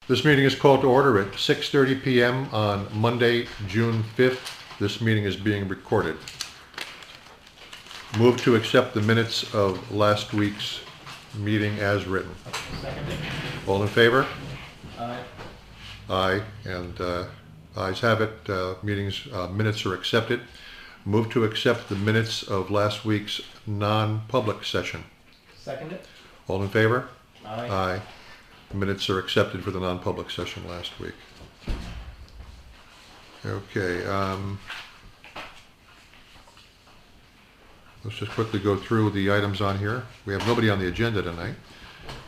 This meeting is called to order at 6:30 p.m. on Monday, June 5th. This meeting is being recorded. Move to accept the minutes of last week's meeting as written. Seconded. All in favor? Aye. Aye, and ayes have it. Minutes are accepted. Move to accept the minutes of last week's non-public session. Seconded. All in favor? Aye. Aye. Minutes are accepted for the non-public session last week. Okay, let's just quickly go through the items on here. We have nobody on the agenda tonight.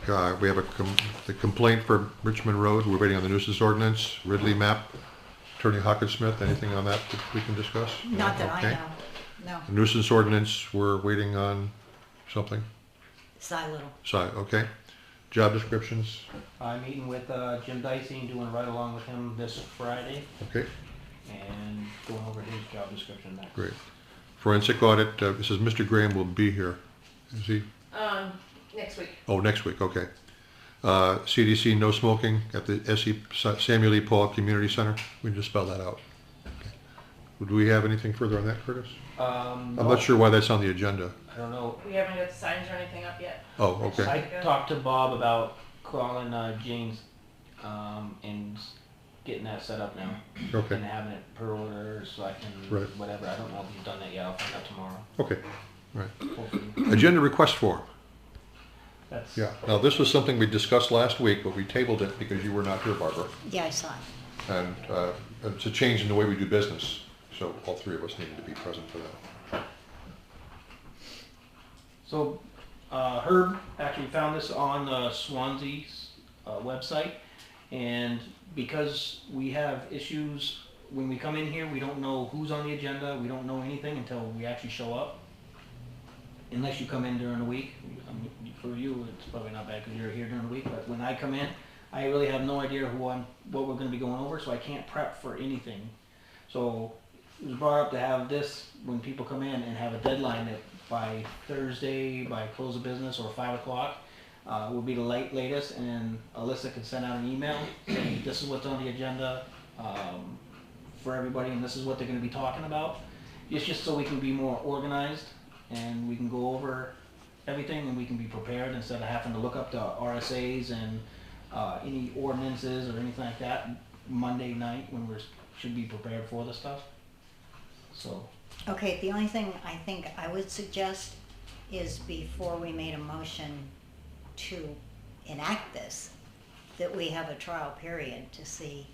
We have the complaint for Richmond Road. We're waiting on the nuisance ordinance. Ridley map. Attorney Hopkins, anything on that we can discuss? Not that Okay. I know, no. The nuisance ordinance, we're waiting on something? Okay. Job descriptions? I'm meeting with Jim Dicey and doing a ride along with him this Friday Okay, and going over his job description next. great. Forensic audit, it says Mr. Graham will be here. Is he? Next week. Oh, next week, okay. CDC, no smoking at the Samuel E. Paul Community Center. We can just spell that out. Okay. Do we have anything further on that, Curtis? I'm not sure why that's on the agenda. I don't know. We haven't got the signs or anything up yet. Oh, okay. I talked to Bob about calling James and getting that set up now. Okay, And having it per order so I can, Right. whatever. I don't know if he's done that yet. I'll find out tomorrow. okay, right. Hopefully. Agenda request form. That's, Yeah, now this was something we discussed last week, but we tabled it because you were not here, Barbara. Yeah, I saw it. And it's a change in the way we do business, so all three of us needed to be present for that. So Herb actually found this on Swansea's website, and because we have issues when we come in here, we don't know who's on the agenda, we don't know anything until we actually show up. Unless you come in during the week. I mean, for you, it's probably not bad because you're here during the week, but when I come in, I really have no idea what we're going to be going over, so I can't prep for anything. So it was brought up to have this when people come in and have a deadline that by Thursday, by close of business or 5 o'clock, will be the latest, and then Alissa can send out an email saying this is what's on the agenda for everybody, and this is what they're going to be talking about. It's just so we can be more organized and we can go over everything and we can be prepared instead of having to look up the RSAs and any ordinances or anything like that Monday night when we should be prepared for the stuff. So. Okay, the only thing I think I would suggest is before we made a motion to enact this, that we have a trial period to see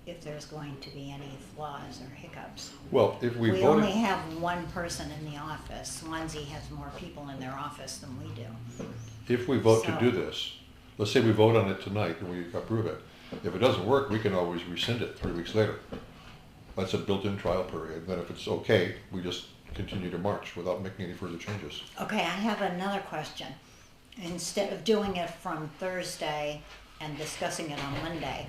if there's going to be any flaws or hiccups. Well, if we We voted, only have one person in the office. Swansea has more people in their office than we do. if we vote to So- do this, let's say we vote on it tonight and we approve it. If it doesn't work, we can always rescind it 3 weeks later. That's a built-in trial period. Then if it's okay, we just continue to march without making any further changes. Okay, I have another question. Instead of doing it from Thursday and discussing it on Monday,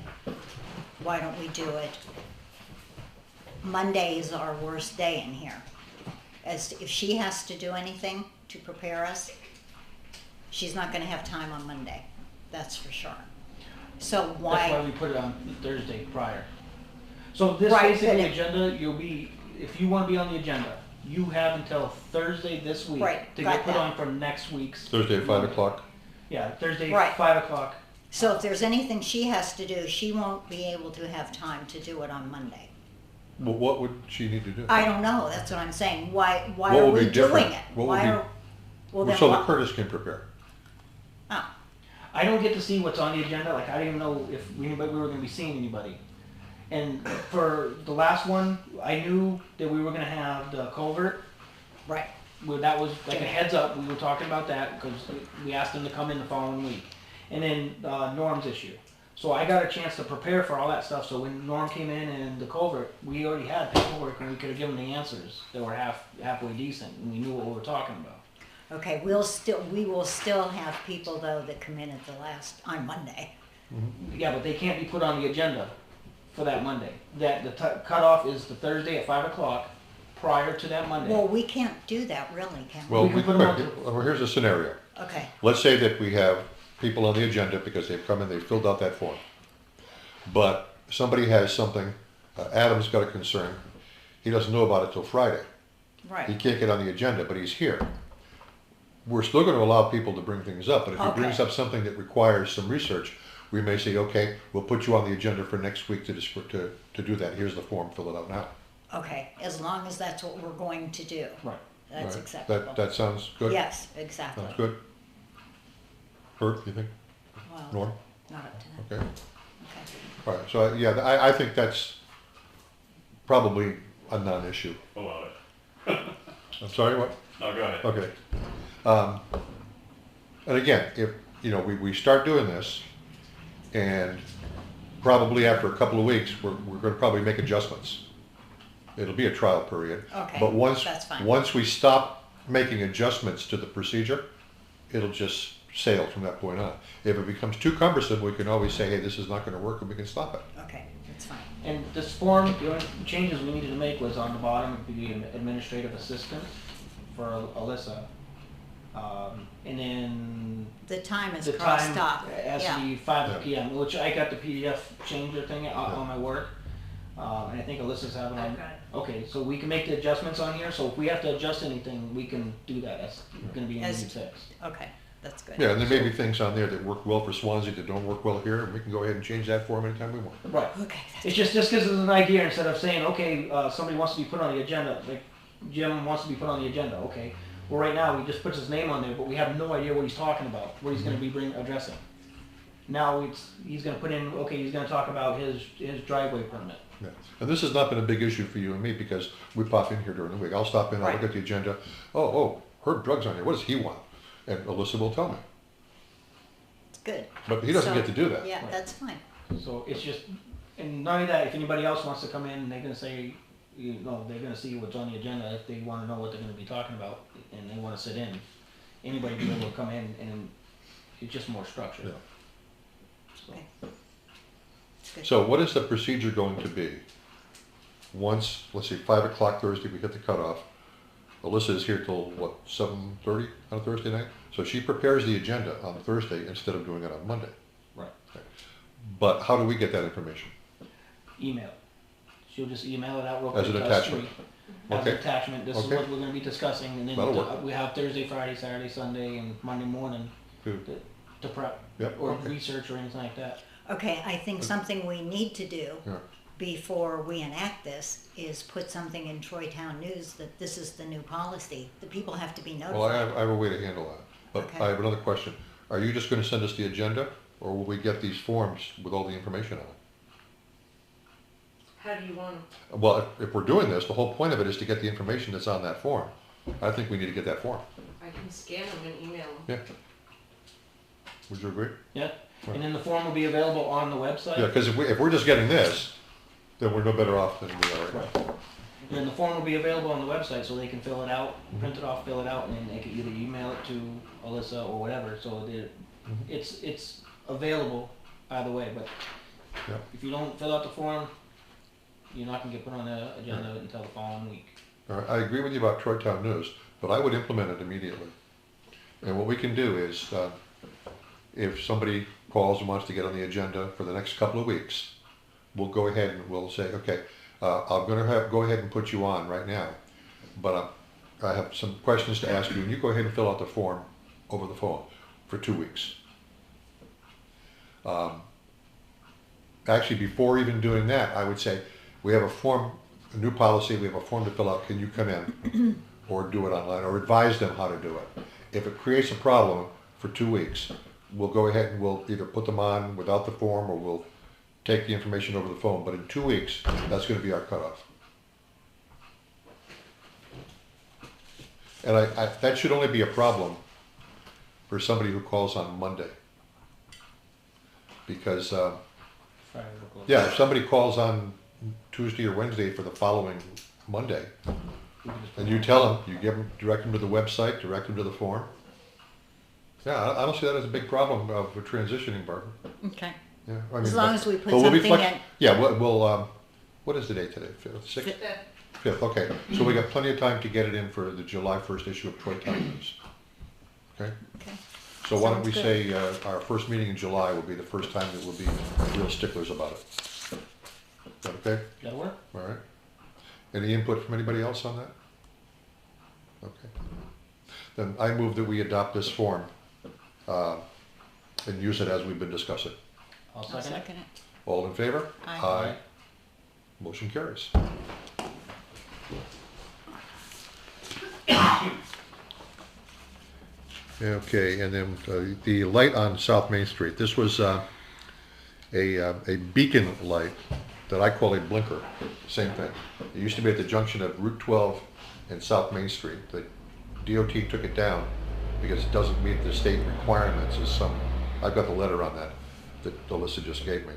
why don't we do it? Monday is our worst day in here. As if she has to do anything to prepare us, she's not gonna have time on Monday, that's for sure. So That's why why, we put it on Thursday prior. So this Right, basically but agenda, if you want to be on the agenda, you have until Thursday this week Right, to got get put that. on for next week's. Thursday at 5 o'clock? Yeah, Thursday, Right. 5 o'clock. so if there's anything she has to do, she won't be able to have time to do it on Monday. Well, what would she need to do? I don't know, that's what I'm saying. Why What are would we be different? doing it? What would Why be- are, well then So that what? Curtis can prepare. Oh, I don't get to see what's on the agenda. Like, I didn't even know if we were going to be seeing anybody. And for the last one, I knew that we were going to have the culvert. right. Well, that was like a heads up. We were talking about that because we asked them to come in the following week. And then Norm's issue. So I got a chance to prepare for all that stuff. So when Norm came in and the culvert, we already had paperwork and we could have given the answers that were halfway decent, and we knew what we were talking about. Okay, we will still have people though that come in on Monday. Yeah, but they can't be put on the agenda for that Monday. That the cutoff is the Thursday at 5 o'clock prior to that Monday. Well, we can't do that really, can we? Well, We can put 'em on well, here's a scenario. Okay, Let's say that we have people on the agenda because they've come in, they've filled out that form. But somebody has something, Adam's got a concern, he doesn't know about it till Friday. He Right, can't get on the agenda, but he's here. We're still gonna allow people to bring things up, but if he Okay. brings up something that requires some research, we may say, okay, we'll put you on the agenda for next week to do that. Here's the form, fill it out now. okay, as long as that's what we're going to do. Right. That's Right? acceptable. That sounds good? Yes, exactly. Sounds good? Bert, you think? Well, Norm? not up to that, Okay. okay. All right, so yeah, I think that's probably a non-issue. Allow it. I'm sorry, what? No, go ahead. Okay. And again, if, you know, we start doing this, and probably after a couple of weeks, we're gonna probably make adjustments. It'll be a trial period. Okay, But that's fine. once we stop making adjustments to the procedure, it'll just sail from that point on. If it becomes too cumbersome, we can always say, hey, this is not gonna work, and we can stop it. Okay, that's fine. And this form, the only changes we needed to make was on the bottom, the administrative assistant for Alissa. And then The time is the crossed time off, has to yeah. be 5 Yeah. PM, which I got the PDF changer thing on my work. And I think Alyssa's having I've on. got it. Okay, so we can make the adjustments on here, so if we have to adjust anything, we can do that, that's gonna be in As- the fixed. Okay, that's good. Yeah, and there may be things on there that work well for Swansea that don't work well here, and we can go ahead and change that form anytime we want. Right. Okay, that's, It's just gives us an idea instead of saying, okay, somebody wants to be put on the agenda, like Jim wants to be put on the agenda, okay. Well, right now, he just puts his name on there, but we have no idea what he's talking about, what he's gonna be addressing. Now he's gonna put in, okay, he's gonna talk about his driveway permit. Yeah, and this has not been a big issue for you and me because we pop in here during the week. I'll stop in, I'll look Right. at the agenda. Oh, Herb Drugg's on here. What does he want? And Alyssa will tell me. it's good. But he doesn't So, get to do that. Yeah, that's fine. So it's just, and not only that, if anybody else wants to come in, they're gonna say, you know, they're gonna see what's on the agenda, if they wanna know what they're gonna be talking about, and they wanna sit in. Anybody be able to come in, and it's just more structured. Yeah. So, Okay. It's good. So what is the procedure going to be? Once, let's see, 5 o'clock Thursday, we hit the cutoff. Alyssa is here till, what, 7:30 on Thursday night? So she prepares the agenda on Thursday instead of doing it on Monday. Right. But how do we get that information? Email. She'll just email it out real As quick. an to us attachment. three. As an Okay. attachment, this is Okay. what we're gonna be discussing, and then That'll work. we have Thursday, Friday, Saturday, Sunday, and Monday morning Good. to prep, Yep, or okay. research or anything like that. Okay, I think something we need to do Yeah. before we enact this is put something in Troy Town News that this is the new policy. The people have to be Well, I notified. have a way to handle that. But Okay. I have another question. Are you just gonna send us the agenda, or will we get these forms with all the information on it? How do you want 'em? Well, if we're doing this, the whole point of it is to get the information that's on that form. I think we need to get that form. I can scan them and email them. Yeah. Would you agree? Yeah, and then the form will be available on the website. Yeah, because if we're just getting this, then we're no better off than we are right now. Right. And then the form will be available on the website, so they can fill it out, print it off, fill it out, and then they can either email it to Alissa or whatever, so it's available either way, but Yeah. if you don't fill out the form, you're not gonna get put on the agenda until the following week. All right, I agree with you about Troy Town News, but I would implement it immediately. And what we can do is, if somebody calls and wants to get on the agenda for the next couple of weeks, we'll go ahead and we'll say, okay, I'm gonna go ahead and put you on right now, but I have some questions to ask you, and you go ahead and fill out the form over the phone for 2 weeks. Actually, before even doing that, I would say, we have a form, a new policy, we have a form to fill out, can you come in? Or do it online, or advise them how to do it. If it creates a problem for 2 weeks, we'll go ahead and we'll either put them on without the form, or we'll take the information over the phone, but in 2 weeks, that's gonna be our cutoff. And that should only be a problem for somebody who calls on Monday. Because, Friday will close. yeah, if somebody calls on Tuesday or Wednesday for the following Monday, We can just put and it you on. tell them, you direct them to the website, direct them to the form. Yeah, I don't see that as a big problem of transitioning, Barbara. Okay. Yeah, I As mean, long but- as we put but we'll be something flex- in. Yeah, we'll, what is the date today? Sixth? Fifth, okay. So we got plenty of time to get it in for the July 1st issue of Troy Town News. Okay? Okay. So why don't we Sounds say, our first meeting in July will be the first time that we'll be real sticklers about it. Is that okay? That'll work? All right. Any input from anybody else on that? Okay. Then I move that we adopt this form, and use it as we've been discussing. I'll I'll second it. second it. All in favor? Aye. Motion carries. Okay, and then the light on South Main Street. This was a beacon light that I call a blinker. Same thing. It used to be at the junction of Route 12 and South Main Street. The DOT took it down because it doesn't meet the state requirements. I've got the letter on that Alissa just gave me.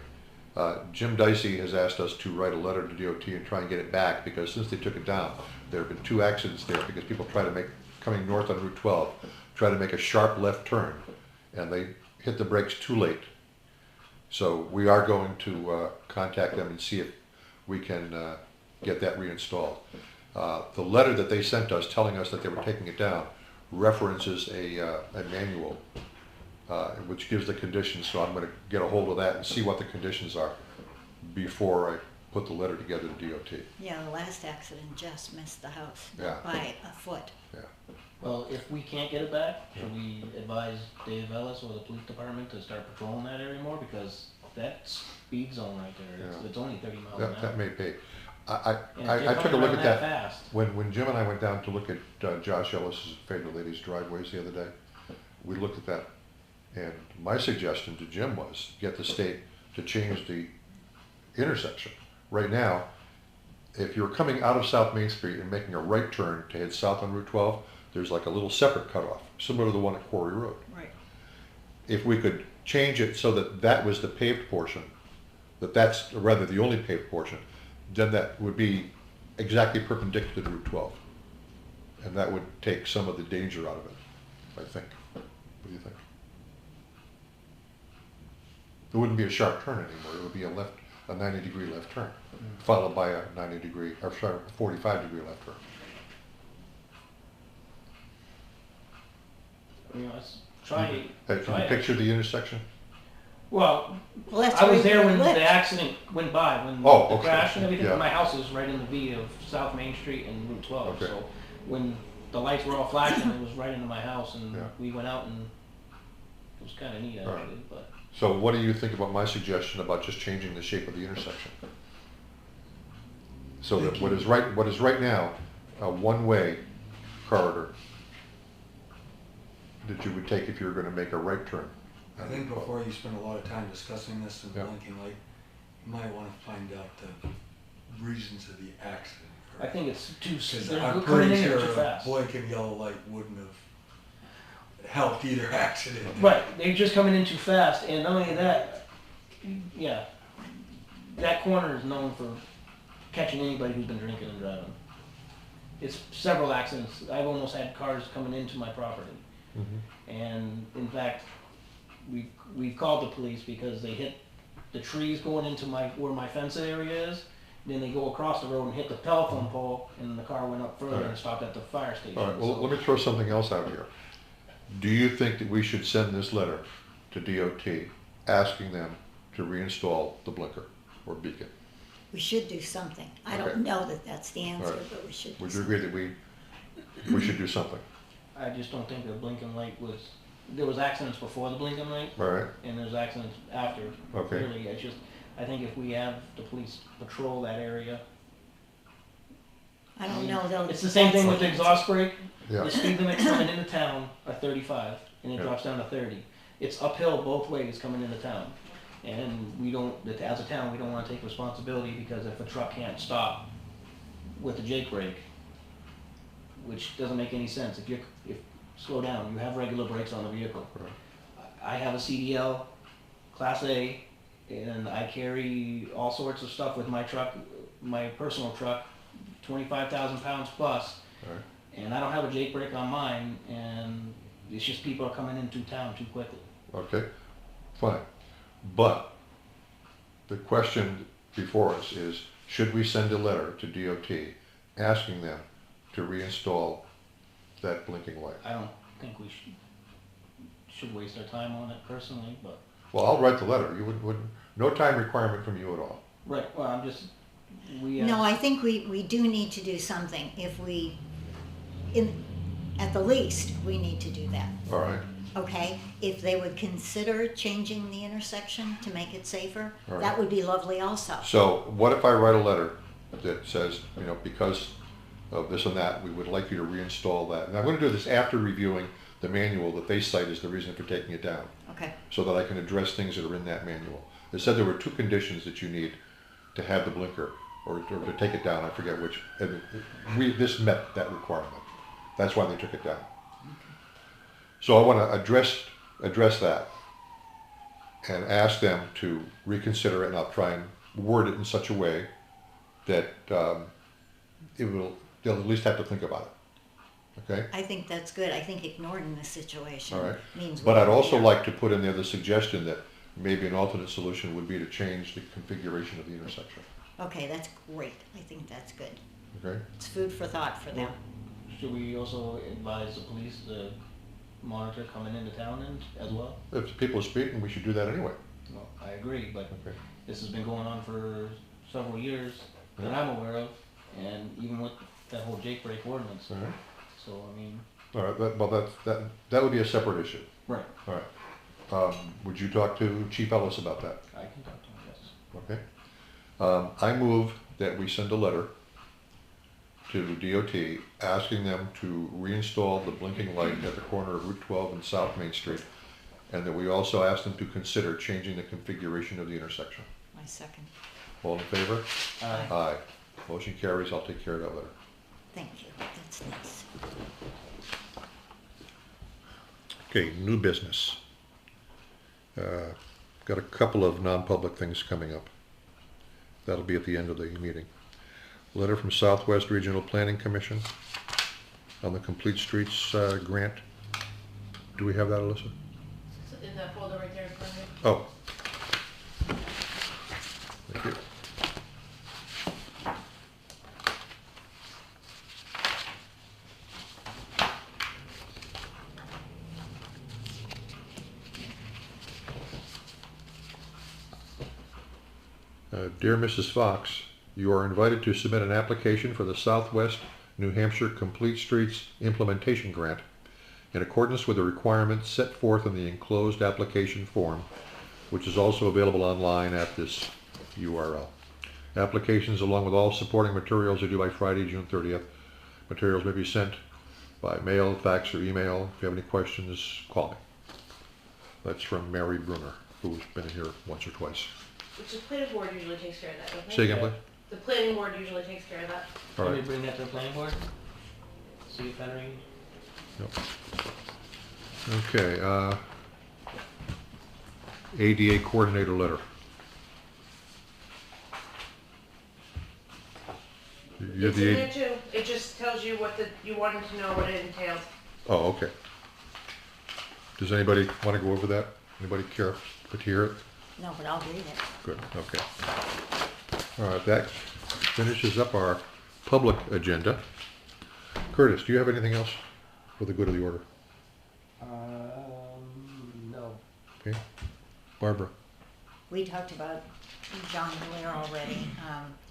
Jim Dicey has asked us to write a letter to DOT and try and get it back, because since they took it down, there have been 2 accidents there because people coming north on Route 12, try to make a sharp left turn, and they hit the brakes too late. So we are going to contact them and see if we can get that reinstalled. The letter that they sent us telling us that they were taking it down references a manual which gives the conditions, so I'm going to get a hold of that and see what the conditions are before I put the letter together to DOT. Yeah, the last accident just missed the house Yeah. by a foot. Yeah. Well, if we can't get it back, should we advise Dave Ellis or the police department to start patrolling that area more? Because that speed zone right there, Yeah. it's only 30 miles an hour. That may be. And if I you're took a coming look around at that fast, when Jim and I went down to look at Josh Ellis's favorite lady's driveways the other day. We looked at that, and my suggestion to Jim was get the state to change the intersection. Right now, if you're coming out of South Main Street and making a right turn to head south on Route 12, there's like a little separate cutoff, similar to the one at Quarry Road. Right. If we could change it so that that was the paved portion, that's rather the only paved portion, then that would be exactly perpendicular to Route 12. And that would take some of the danger out of it, I think. What do you think? It wouldn't be a sharp turn anymore. It would be a 90-degree left turn, followed by a 45-degree left turn. you know, let's try. Hey, can try you it. picture the intersection? Well, Well, that's I where was there you when lived. the accident went by, when Oh, the okay. crash and everything. Yeah. My house is right in the V of South Main Street and Route 12. Okay. So when the lights were all flashing, it was right into my house, and Yeah. we went out, and it was kind of neat All right. actually. But So what do you think about my suggestion about just changing the shape of the intersection? So that what is right now, a one-way corridor that you would take if you were gonna make a right turn. I think before you spend a lot of time discussing this and Yeah. blinking light, you might want to find out the reasons of the accident. I think it's too. Because They're I'm coming pretty in sure too a fast. blinking yellow light wouldn't have helped either accident. Right, they're just coming in too fast, and not only that, yeah, that corner is known for catching anybody who's been drinking and driving. It's several accidents. I've almost had cars coming into my property, and in fact, we called the police because they hit the trees going into where my fence area is. Then they go across the road and hit the telephone pole, and the car went up further Alright. and stopped at the fire station. All right, well, So- let me throw something else out here. Do you think that we should send this letter to DOT asking them to reinstall the blinker or beacon? We should do something. I Okay. don't know that that's the answer, Alright. but we should do Would you something. agree that we should do something? I just don't think the blinking light was, there was accidents before the blinking light, All right, and there's accidents after. Okay. Really, I think if we have the police patrol that area. I don't know though. It's the same thing with the that's exhaust brake. yeah, The speed limit coming into town are 35, and it Yeah. drops down to 30. It's uphill both ways coming into town. And we don't, as a town, we don't wanna take responsibility, because if a truck can't stop with the Jake brake, which doesn't make any sense, slow down, you have regular brakes on the vehicle. Right. I have a CDL, Class A, and I carry all sorts of stuff with my truck, my personal truck, 25,000 pounds plus, all right. and I don't have a Jake brake on mine, and it's just people are coming into town too quickly. Okay, fine. But the question before us is, should we send a letter to DOT asking them to reinstall that blinking light? I don't think we should waste our time on it personally, but. Well, I'll write the letter. You wouldn't, no time requirement from you at all. Right, well, I'm just, we. No, I think we do need to do something. If we, at the least, we need to do that. All right. Okay, if they would consider changing the intersection to make it safer, All right. that would be lovely also. So what if I write a letter that says, you know, because of this and that, we would like you to reinstall that. And I'm going to do this after reviewing the manual that they cite as the reason for taking it down, Okay, so that I can address things that are in that manual. It said there were 2 conditions that you need to have the blinker, or to take it down, I forget which. And this met that requirement. That's why they took it down. So I want to address that and ask them to reconsider it, and I'll try and word it in such a way that they'll at least have to think about it. Okay? I think that's good. I think ignoring the situation All right. means. But we I'd don't also care. like to put in there the suggestion that maybe an alternate solution would be to change the configuration of the intersection. Okay, that's great. I think that's good. Okay? It's food for thought for them. Should we also advise the police to monitor coming into town then as well? If people are speeding, we should do that anyway. Well, I agree, but Okay. this has been going on for several years that I'm aware of, and even with that whole Jake break ordinance. All right. So, I mean, All right. That would be a separate issue. right, All right. Would you talk to Chief Ellis about that? I can talk to him, yes. Okay. I move that we send a letter to DOT asking them to reinstall the blinking light at the corner of Route 12 and South Main Street, and that we also ask them to consider changing the configuration of the intersection. My second. All in favor? Aye. Aye. Motion carries. I'll take care of that later. Thank you. That's nice. Okay, new business. Got a couple of non-public things coming up. That'll be at the end of the meeting. Letter from Southwest Regional Planning Commission on the Complete Streets grant. Do we have that, Alissa? It's in that folder right there in front of you. Oh. Thank you. Dear Mrs. Fox, you are invited to submit an application for the Southwest New Hampshire Complete Streets Implementation Grant in accordance with the requirements set forth in the enclosed application form, which is also available online at this URL. Applications along with all supporting materials are due by Friday, June 30th. Materials may be sent by mail, fax, or email. If you have any questions, call me. That's from Mary Bruner, who's been in here once or twice. Which the planning board usually takes care of that, don't they? Say again, please. The planning board usually takes care of that. All Can we right. bring that to the planning board? See if Henry, Yep. Okay, ADA coordinator letter. You're It's the in AD there too. It just tells you you wanted to know what it entails. Oh, okay. Does anybody want to go over that? Anybody care to hear it? No, but I'll read it. Good, okay. All right, that finishes up our public agenda. Curtis, do you have anything else for the good of the order? no. Okay. Barbara, We talked about John Gallier already.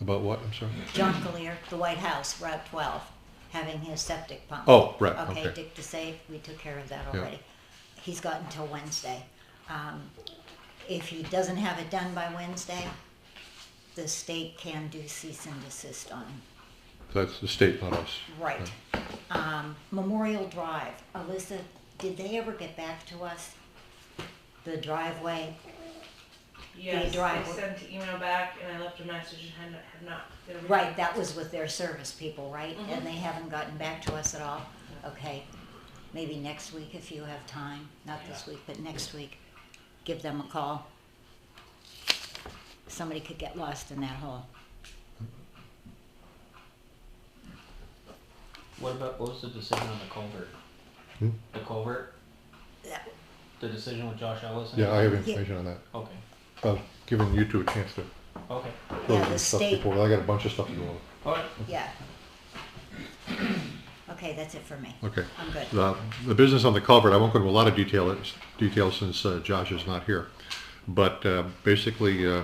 about what, I'm sorry? John Gallier, the White House, Route 12, having his septic pump. Oh, right, Okay, okay. Dick DeSafe, we took care of that Yeah. already. He's got until Wednesday. If he doesn't have it done by Wednesday, the state can do cease and desist on him. That's the state, not us. Right. Memorial Drive, Alissa, did they ever get back to us? The driveway? Yes, drive- I sent an email back and I left a message and have not. Right, that was with their service people, right? Mhm. And they haven't gotten back to us at all? Okay, maybe next week if you have time, not this week, but next week, give them a call. Somebody could get lost in that hole. What was the decision on the culvert? Hmm? The culvert, That- the decision with Josh Ellis? and- Yeah, I have information on that. Okay, I've given you two a chance to okay, close Yeah, the this stuff state, before. I got a bunch of stuff to go over. alright. yeah. Okay, that's it for me. Okay. I'm good. The business on the culvert, I won't go into a lot of detail since Josh is not here. But basically, it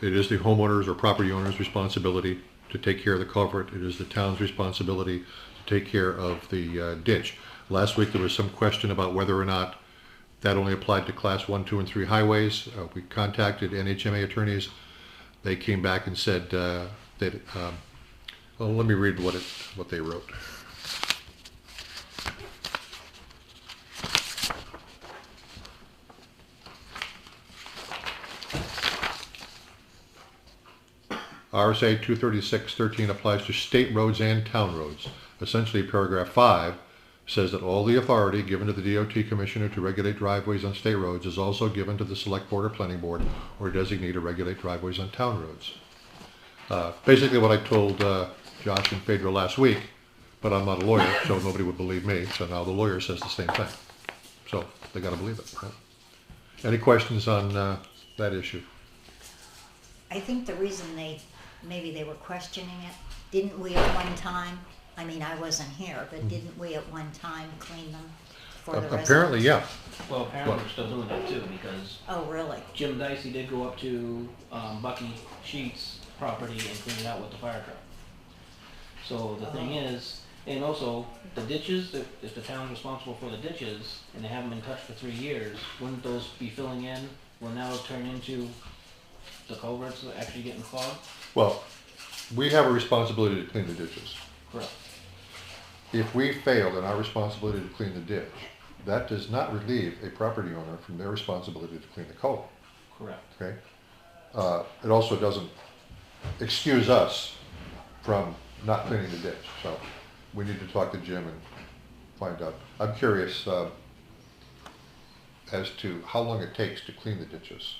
is the homeowner's or property owner's responsibility to take care of the culvert. It is the town's responsibility to take care of the ditch. Last week there was some question about whether or not that only applied to class 1, 2, and 3 highways. We contacted NHMA attorneys. They came back and said that, well, let me read what they wrote. RSA 236.13 applies to state roads and town roads. Essentially, paragraph 5 says that all the authority given to the DOT commissioner to regulate driveways on state roads is also given to the select board or planning board or designate to regulate driveways on town roads. Basically what I told Josh and Phaedra last week, but I'm not a lawyer, so nobody would believe me, so now the lawyer says the same thing. So they gotta believe it. Right? Any questions on that issue? I think the reason maybe they were questioning it, didn't we at one time, I mean, I wasn't here, but didn't we at one time clean them for the residents? Apparently, yeah. Well, apparently we're still doing that too, because Oh, really? Jim Dicey did go up to Bucky Sheets' property and clean it out with the fire truck. So the thing is, and also the ditches, if the town's responsible for the ditches and they haven't been touched for 3 years, wouldn't those be filling in? Will now turn into the culverts that are actually getting clogged? Well, we have a responsibility to clean the ditches. Correct. If we failed in our responsibility to clean the ditch, that does not relieve a property owner from their responsibility to clean the culvert. Correct. Okay? It also doesn't excuse us from not cleaning the ditch. So we need to talk to Jim and find out. I'm curious as to how long it takes to clean the ditches.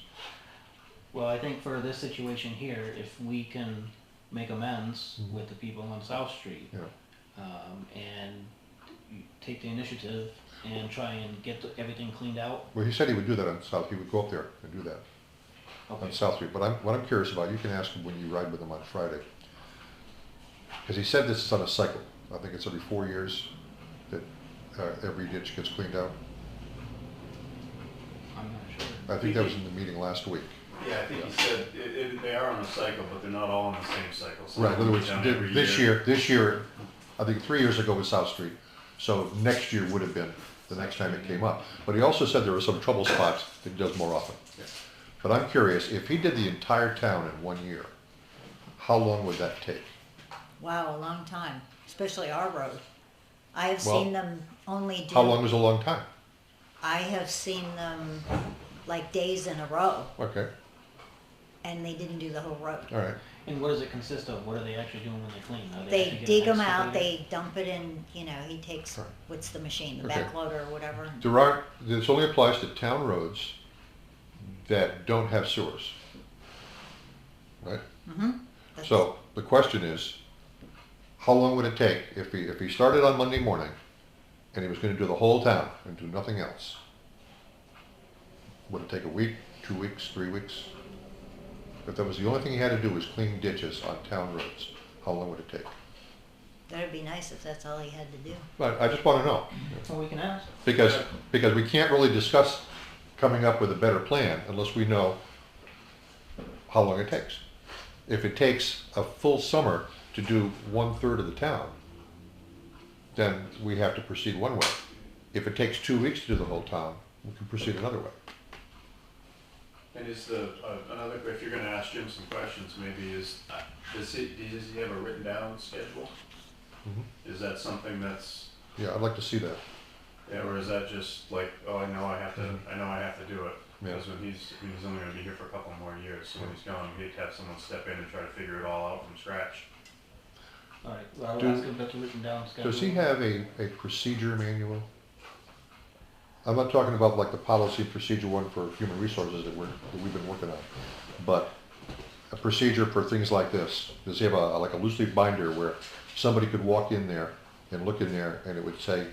Well, I think for this situation here, if we can make amends with the people on South Street, Yeah. And you take the initiative and try and get everything cleaned out. Well, he said he would do that on South. He would go up there and do that Okay. on South Street. But what I'm curious about, you can ask him when you ride with him on Friday. Because he said this is on a cycle. I think it's every 4 years that every ditch gets cleaned out. I'm not sure. I think that was in the meeting last week. Yeah, I think he said they are on a cycle, but they're not all on the same cycle. Some Right, in of other them words, are done every this year, I think 3 years ago was South Street. So next year would have been the next time it came up. But he also said there were some trouble spots that he does more often. Yeah. But I'm curious, if he did the entire town in 1 year, how long would that take? Wow, a long time, especially our road. I have Well, seen them only do. How long is a long time? I have seen them like days in a row, Okay, and they didn't do the whole road. all right. And what does it consist of? What are they actually doing when they clean? Are They actually getting dig them excavated? out, they dump it in, he takes, Right. what's the machine, the Okay. backloader or whatever. This only applies to town roads that don't have sewers. Right? Mm-hmm. So the question is, how long would it take if he started on Monday morning and he was going to do the whole town and do nothing else? Would it take a week, 2 weeks, 3 weeks? If that was the only thing he had to do was clean ditches on town roads, how long would it take? That'd be nice if that's all he had to do. But I just want to know, Well, we can ask. because we can't really discuss coming up with a better plan unless we know how long it takes. If it takes a full summer to do 1/3 of the town, then we have to proceed one way. If it takes 2 weeks to do the whole town, we can proceed another way. And is another, if you're gonna ask Jim some questions, maybe does he have a written down schedule? Mhm. Is that something that's, Yeah, I'd like to see that. yeah, or is that just like, oh, I know I have to do it? Yeah. Because when he's only gonna be here for a couple more years, so when he's gone, we hate to have someone step in and try to figure it all out from scratch. All right, well, I'll Do- ask him about the written down schedule. Does he have a procedure manual? I'm not talking about like the policy procedure one for human resources that we've been working on, but a procedure for things like this. Does he have like a loose leaf binder where somebody could walk in there and look in there and it would say,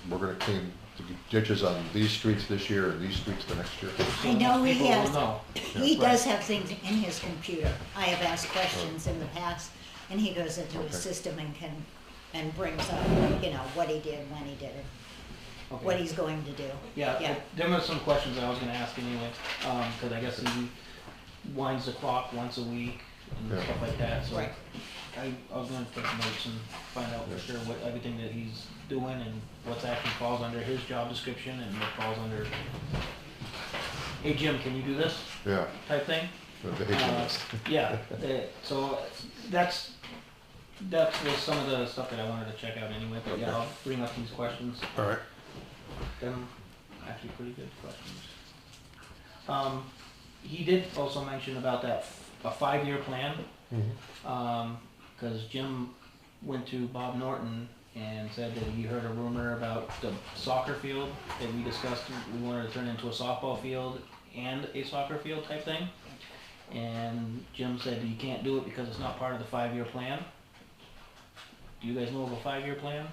we're gonna clean the ditches on these streets this year and these streets the next year? I know he People will has, know. he does have things in his computer. I have asked questions in the past, and he goes into his Okay. system and can and brings up, you know, what he did, when he did it, Okay. what he's going to do. Yeah, Yeah. there were some questions I was gonna ask anyway, cause I guess he winds the clock once a week and Yeah. stuff like that, so. Right. I was gonna take notes and find out for sure what, everything that he's doing and what's actually falls under his job description and what falls under, hey Jim, can you do this Yeah, type thing? the HM list. Yeah, so that's was some of the stuff that I wanted to check out anyway, but yeah, I'll bring up these questions. All right, Them actually pretty good questions. He did also mention about that, a 5-year plan. Cause Jim went to Bob Norton and said that he heard a rumor about the soccer field that we discussed, we wanted to turn into a softball field and a soccer field type thing. And Jim said you can't do it because it's not part of the 5-year plan. Do you guys know of a 5-year plan?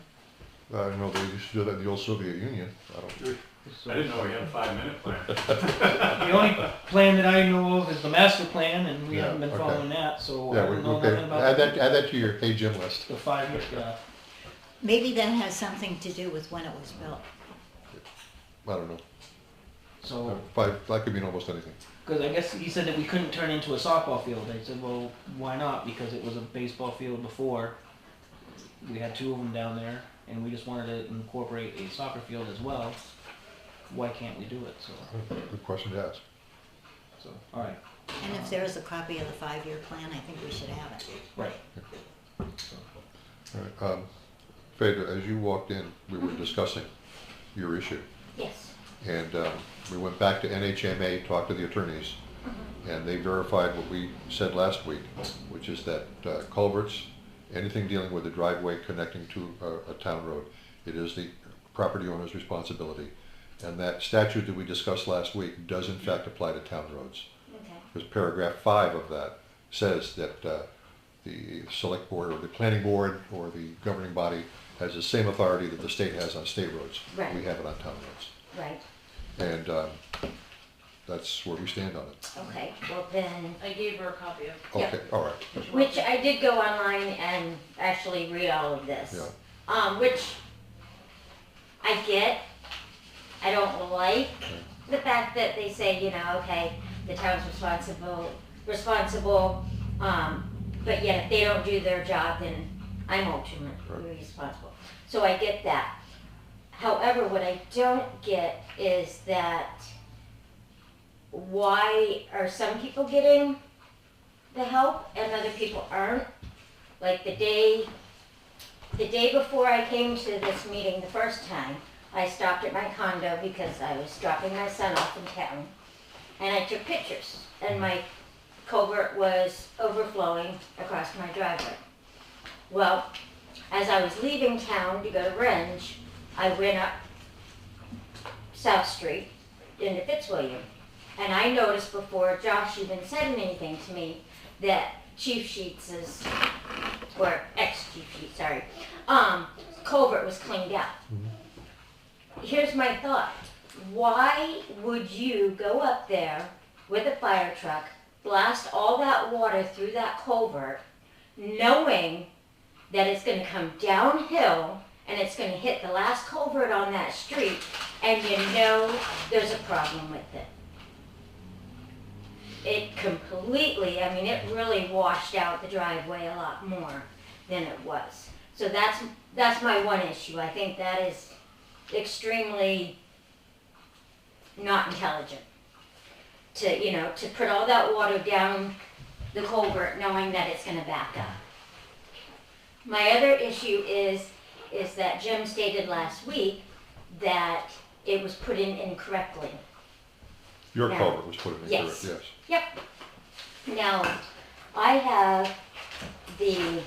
I know they used to do that in the old Soviet Union, I don't, So- I didn't know we had a 5-minute plan. The only plan that I know of is the master plan, and we Yeah, haven't been okay. following that, so I yeah, don't know okay, nothing about add that to your Hey Jim list. the 5 years. Maybe that has something to do with when it was built. I don't know, So, that could mean almost anything. because I guess he said that we couldn't turn into a softball field. I said, well, why not? Because it was a baseball field before. We had 2 of them down there, and we just wanted to incorporate a soccer field as well. Why can't we do it? So, Good question to ask. all right, And if there is a copy of the 5-year plan, I think we should have it. right. All right, Phaedra, as you walked in, we were discussing your issue. Yes. And we went back to NHMA, talked to the attorneys, and they verified what we said last week, which is that culverts, anything dealing with a driveway connecting to a town road, it is the property owner's responsibility. And that statute that we discussed last week does in fact apply to town roads. Okay. Because paragraph 5 of that says that the select board or the planning board or the governing body has the same authority that the state has on state roads. Right. We have it on town roads. Right. And that's where we stand on it. Okay. Well then, I gave her a copy of. Yeah. Okay, all right. which I did go online and actually read all of this. Yeah. Which I get. I don't like the fact that they say, you know, okay, the town's responsible, but yet if they don't do their job, then I'm ultimately responsible. So I get that. However, what I don't get is that why are some people getting the help and other people aren't? Like the day before I came to this meeting the first time, I stopped at my condo because I was dropping my son off in town, and I took pictures, and my culvert was overflowing across my driveway. Well, as I was leaving town to go to Renge, I went up South Street into Fitzwilliam, and I noticed before Josh even said anything to me that Chief Sheets' or ex-Chief Sheets, sorry, culvert was cleaned out. Here's my thought. Why would you go up there with a fire truck, blast all that water through that culvert, knowing that it's going to come downhill and it's going to hit the last culvert on that street, and you know there's a problem with it? It completely, I mean, it really washed out the driveway a lot more than it was. So that's my one issue. I think that is extremely not intelligent to put all that water down the culvert knowing that it's going to back up. My other issue is that Jim stated last week that it was put in incorrectly. Your Now, culvert was put in incorrect, yes. yes. Yep. Now, I have and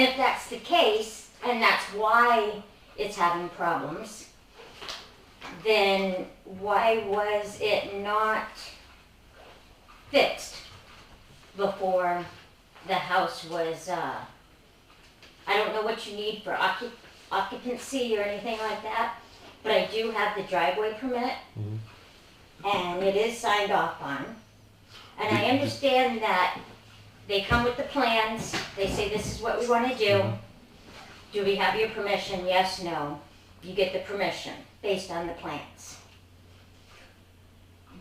if that's the case, and that's why it's having problems, then why was it not fixed before the house was, I don't know what you need for occupancy or anything like that, but I do have the driveway permit, and it is signed off on. And I understand that they come with the plans, they say this is what we want to do, Do we have your permission? Yes, no. You get the permission based on the plans.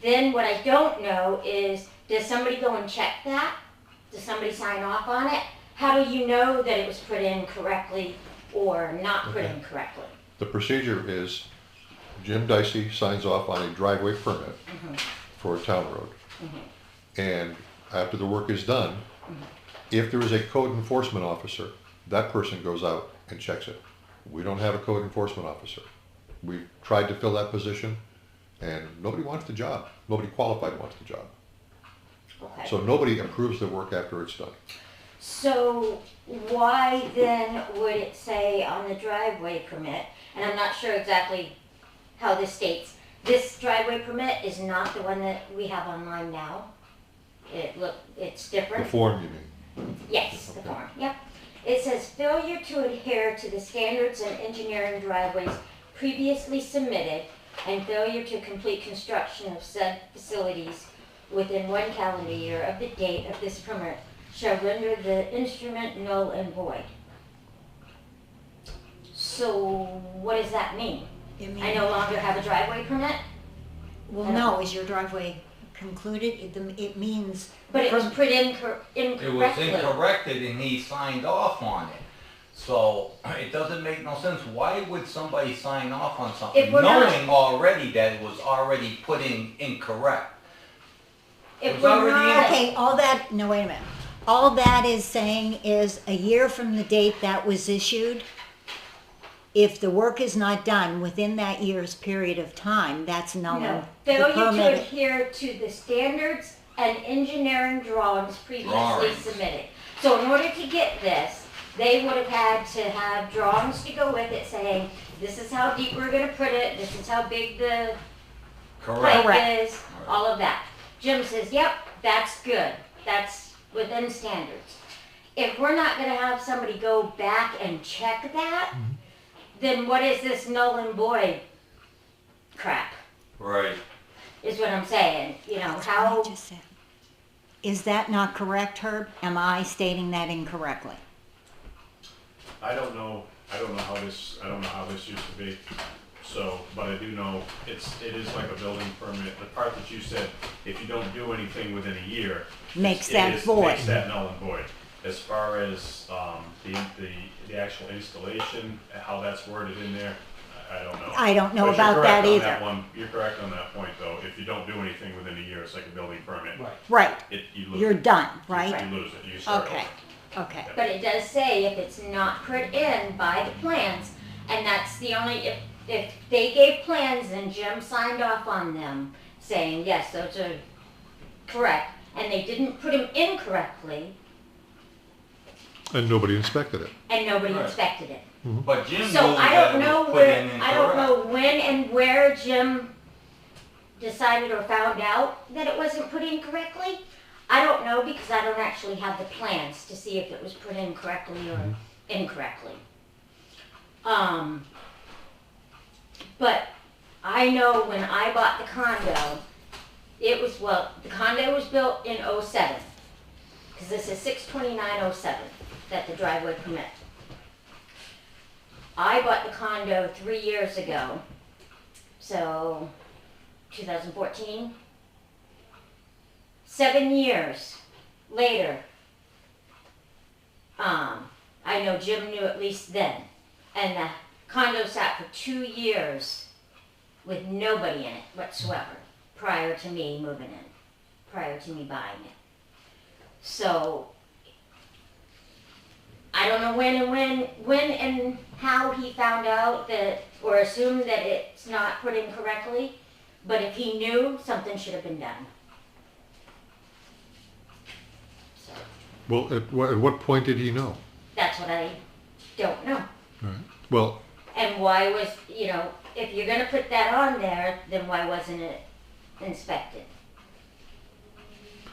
Then what I don't know is, does somebody go and check that? Does somebody sign off on it? How do you know that it was put in correctly or not put in correctly? The procedure is Jim Dicey signs off on a driveway permit for a town road. And after the work is done, if there is a code enforcement officer, that person goes out and checks it. We don't have a code enforcement officer. We've tried to fill that position and nobody wants the job. Nobody qualified wants the job. Okay. So nobody approves the work after it's done. So why then would it say on the driveway permit, and I'm not sure exactly how this states, this driveway permit is not the one that we have online now? It's The different? form, you mean? Yes, the Okay. form, yep. It says failure to adhere to the standards and engineering driveways previously submitted and failure to complete construction of said facilities within 1 calendar year of the date of this permit shall render the instrument null and void. So what does that mean? I no longer have a driveway permit? Well, no, is your driveway concluded? It means. But it was from- put in It was incorrectly. incorrected and he signed off on it. So it doesn't make no sense. Why would somebody sign off on something If we're not- knowing already that it was already put in incorrect? If was we're already not, Okay, all that, no, wait a minute. All that is saying is a year from the date that was issued, if the work is not done within that year's period of time, that's null. no, and the failure to permit- adhere to the standards and engineering drawings previously Drawings. submitted. So in order to get this, they would have had to have drawings to go with it saying, this is how deep we're gonna put it, this is how big the Correct. pipe is, all of that. Jim says, yep, that's good, that's within standards. If we're not gonna have somebody go back and check that, then what is this null and void crap, Right. is what I'm saying, you know, I how, just said. Is that not correct, Herb? Am I stating that incorrectly? I don't know how this used to be. So, but I do know it is like a building permit. The part that you said, if you don't do anything within a year. Makes it that is- void. Makes that null and void. As far as, the actual installation, how that's worded in there, I don't know. I don't know But you're about that correct on that either. one. You're correct on that point, though. If you don't do anything within a year, it's like a building permit. Right. Right, You lose you're it. done, You right? lose it. You start Okay, over. okay. but it does say if it's not put in by the plans, and that's the only, if they gave plans and Jim signed off on them, saying, yes, those are correct, and they didn't put them incorrectly, And nobody inspected it. and nobody Right. inspected it. But Jim knew So I that don't it know was put in where, incorrect. I don't know when and where Jim decided or found out that it wasn't put in correctly. I don't know because I don't actually have the plans to see if it was put in correctly or incorrectly. But I know when I bought the condo, it was, well, the condo was built in '07. Cause this is 6/29/07 that the driveway permit. I bought the condo 3 years ago, so 2014. 7 years later, I know Jim knew at least then, and the condo sat for 2 years with nobody in it whatsoever prior to me moving in, prior to me buying it. So I don't know when and how he found out that, or assumed that it's not put in correctly, but if he knew, something should have been done. So, Well, at what point did he know? that's what I don't know. All right. Well, And why was, you know, if you're gonna put that on there, then why wasn't it inspected?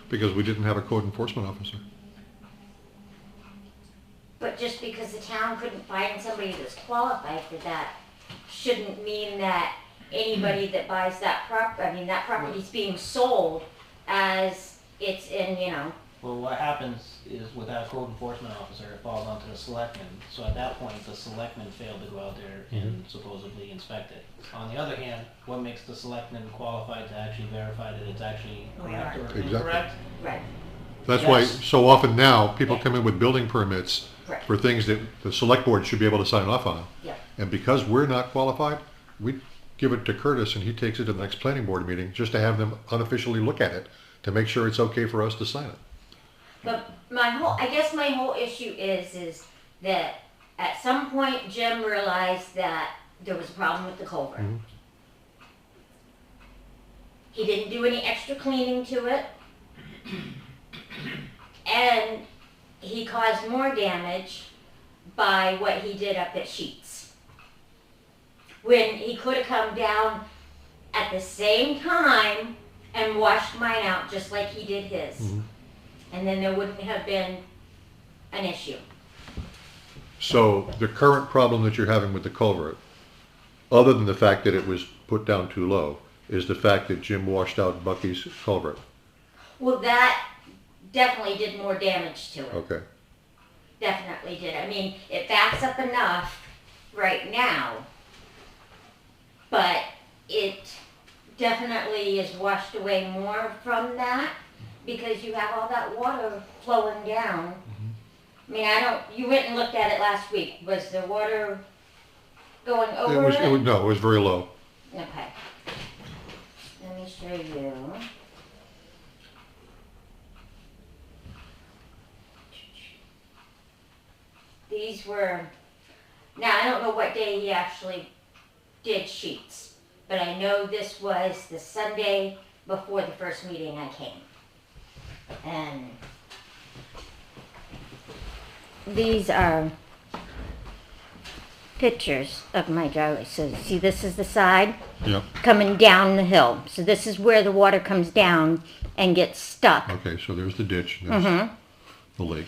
because we didn't have a code enforcement officer. But just because the town couldn't find somebody that's qualified for that, shouldn't mean that anybody that buys that that property's being sold as it's in, you know, Well, what happens is with our code enforcement officer, it falls onto the selectmen. So at that point, the selectmen failed to go out there and supposedly inspect it. On the other hand, what makes the selectmen qualified to actually verify that it's actually correct or Exactly. incorrect? Right, That's why Yes. so often now, people come in with building permits right, for things that the select board should be able to sign off on. yeah. And because we're not qualified, we give it to Curtis and he takes it to the next planning board meeting just to have them unofficially look at it to make sure it's okay for us to sign it. But I guess my whole issue is that at some point Jim realized that there was a problem with the culvert. Mhm. He didn't do any extra cleaning to it. And he caused more damage by what he did up at Sheets. When he could have come down at the same time and washed mine out just like he did his. Mhm. And then there wouldn't have been an issue. So the current problem that you're having with the culvert, other than the fact that it was put down too low, is the fact that Jim washed out Bucky's culvert. Well, that definitely did more damage to it. Okay. Definitely did. I mean, it backs up enough right now, but it definitely is washed away more from that because you have all that water flowing down. I mean, you went and looked at it last week. Was the water going over it? No, it was very low. Okay. Let me show you. These were, now I don't know what day he actually did Sheets, but I know this was the Sunday before the first meeting I came. And these are pictures of my driveway. So see, this is the side Yep. coming down the hill. So this is where the water comes down and gets stuck. Okay, so there's the ditch, there's Mm-hmm. the lake.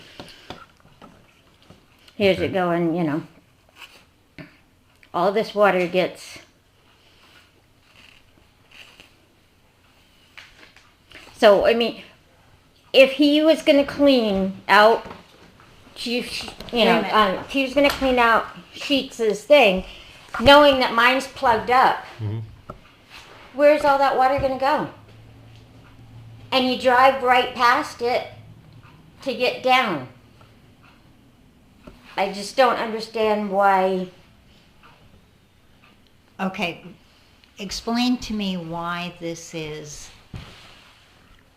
Here's Okay. it going, you know. All this water gets... So, I mean, if he was going to clean out, if he was going to clean out Sheets' thing, knowing that mine's plugged up, Mhm. where's all that water going to go? And you drive right past it to get down. I just don't understand why. Okay, explain to me why this is,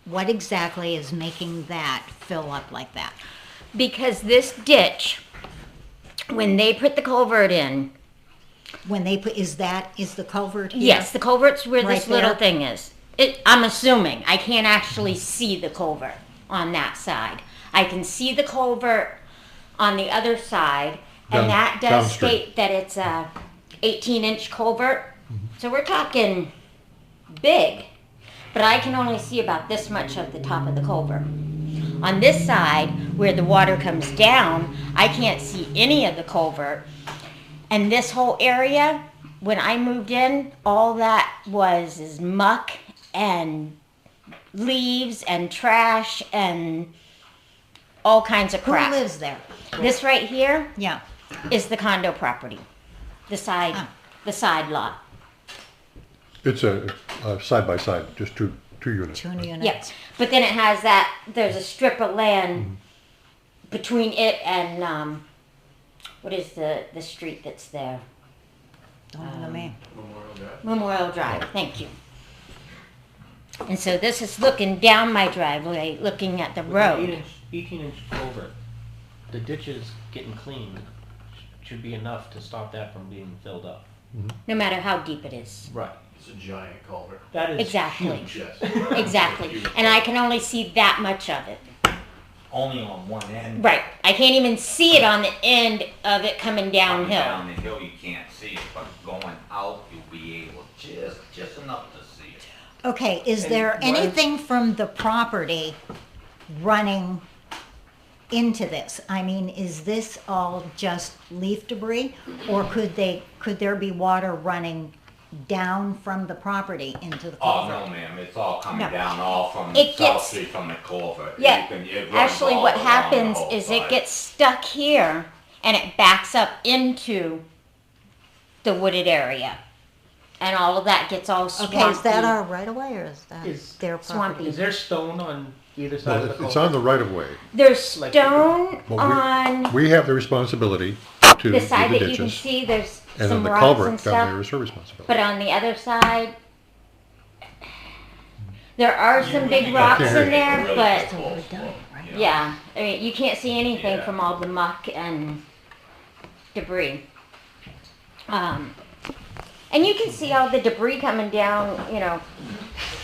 what exactly is making that fill up like that? Because this ditch, when they put the culvert in, When they put, is the culvert here? yes, the culvert's where Right this little there? thing is. I'm assuming. I can't actually see the culvert on that side. I can see the culvert on the other side, and that does Downstream. state that it's a 18-inch culvert. So we're talking big, but I can only see about this much of the top of the culvert. On this side, where the water comes down, I can't see any of the culvert. And this whole area, when I moved in, all that is muck and leaves and trash and all kinds of Who crap. lives there? This right here Yeah, is the condo property, the side lot. It's a side by side, just two units. 2 units. Yes, but then it has there's a strip of land between it and, what is the street that's there? Don't know me. Memorial Drive. Memorial Drive, thank you. And so this is looking down my driveway, looking at the With road. an 18-inch culvert, the ditches getting cleaned should be enough to stop that from being filled up. No matter how deep it is. Right. It's a giant culvert. That is Exactly. huge. Yes. Exactly. And I can only see that much of it. Only on one end. Right. I can't even see it on the end of it coming Coming downhill. down the hill, you can't see it, but going out, you'll be able just enough to see it. Okay, is And there why- anything from the property running into this? I mean, is this all just leaf debris? Or could there be water running down from the property into the Oh, culvert? no, ma'am, it's all coming No. down, all from It South gets- Street from the culvert. Yeah, It runs actually all what along happens the whole is it side. gets stuck here and it backs up into the wooded area. And all of that gets all swampy. Okay, is that our right of way or is that Is their swampy. property? Is there stone on either side Well, of the it's culvert? on the right of way. There's Like- stone But on We have the responsibility to do the the side that you can ditches. see, there's And then some the rocks culvert and down there stuff. is her responsibility. But on the other side, there are some big rocks hear in you. there, Really but close, you know. yeah, I mean, you can't see anything Yeah. from all the muck and debris. And you can see all the debris coming down, you know,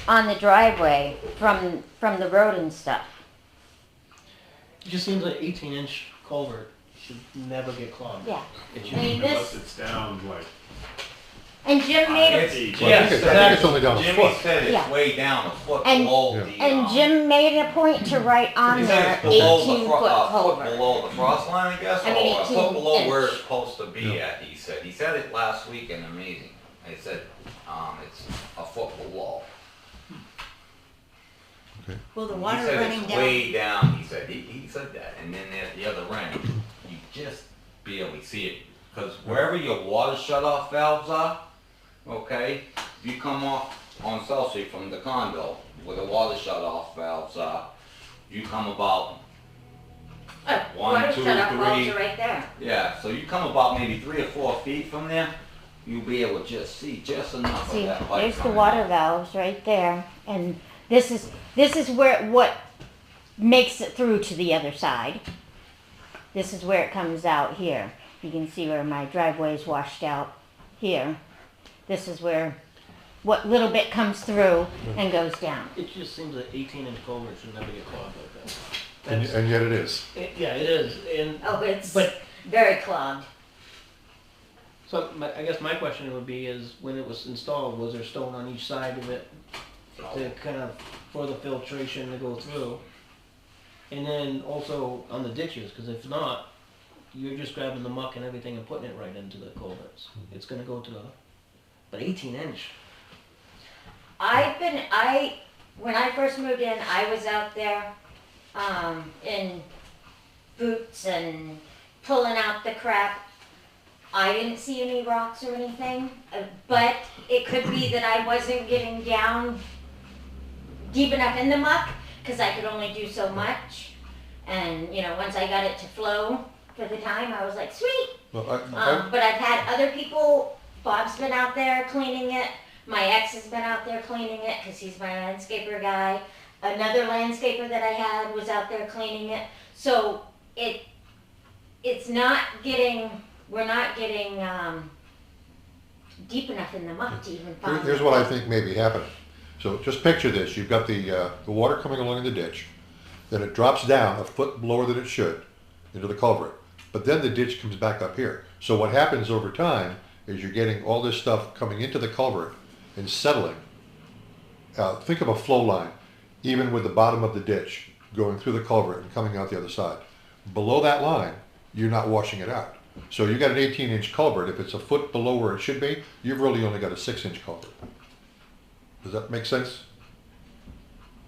on the driveway from the road and stuff. It just seems like 18-inch culvert should never get clogged. Yeah. It I should mean, Unless this, it's down like and Jim made a, It's- Well, I think it's only down a Jimmy foot. said it's Yeah. way down a foot And- below Yeah. the. and Jim made a point to write on He there said it's below the 18-foot foot culvert. below the frost line, I guess, I mean, or a 18 foot below where inch. it's supposed to be Yeah. at, he said. He said it last week and amazing. He said, it's a foot below. Well, the He water said running it's down. way down, he said, he said that, and then at the other end, you just barely see it, because wherever your water shut-off valves are, okay, if you come off on South Street from the condo, where the water shut-off valves are, you come about, one, Water two, shut-off valves three. are right there. yeah, so you come about maybe 3 or 4 feet from there, you'll be able to just see just enough See, of that pipe there's the coming water out. valves right there, and this is where what makes it through to the other side. This is where it comes out here. You can see where my driveway is washed out here. This is where what little bit comes through and goes down. It just seems like 18-inch culvert should never get clogged like that. And That's, and yet it is. yeah, it is. And Oh, it's but very clogged. so I guess my question would be is when it was installed, was there stone on each side of it to kind of for the filtration to go through? And then also on the ditches, because if not, you're just grabbing the muck and everything and putting it right into the culverts. It's gonna go to the, but 18-inch. When I first moved in, I was out there, in boots and pulling out the crap. I didn't see any rocks or anything, but it could be that I wasn't getting down deep enough in the muck, cause I could only do so much. And, you know, once I got it to flow for the time, I was like, sweet. Well, But I've had other people, Bob's been out there cleaning it, my ex has been out there cleaning it, cause he's my landscaper guy. Another landscaper that I had was out there cleaning it, so it's not getting, we're not getting, deep enough in the muck to even find. Here's what I think may be happening. So just picture this, you've got the water coming along in the ditch, then it drops down a foot lower than it should into the culvert, but then the ditch comes back up here. So what happens over time is you're getting all this stuff coming into the culvert and settling. Think of a flow line, even with the bottom of the ditch going through the culvert and coming out the other side. Below that line, you're not washing it out. So you got an 18-inch culvert, if it's a foot below where it should be, you've really only got a 6-inch culvert. Does that make sense?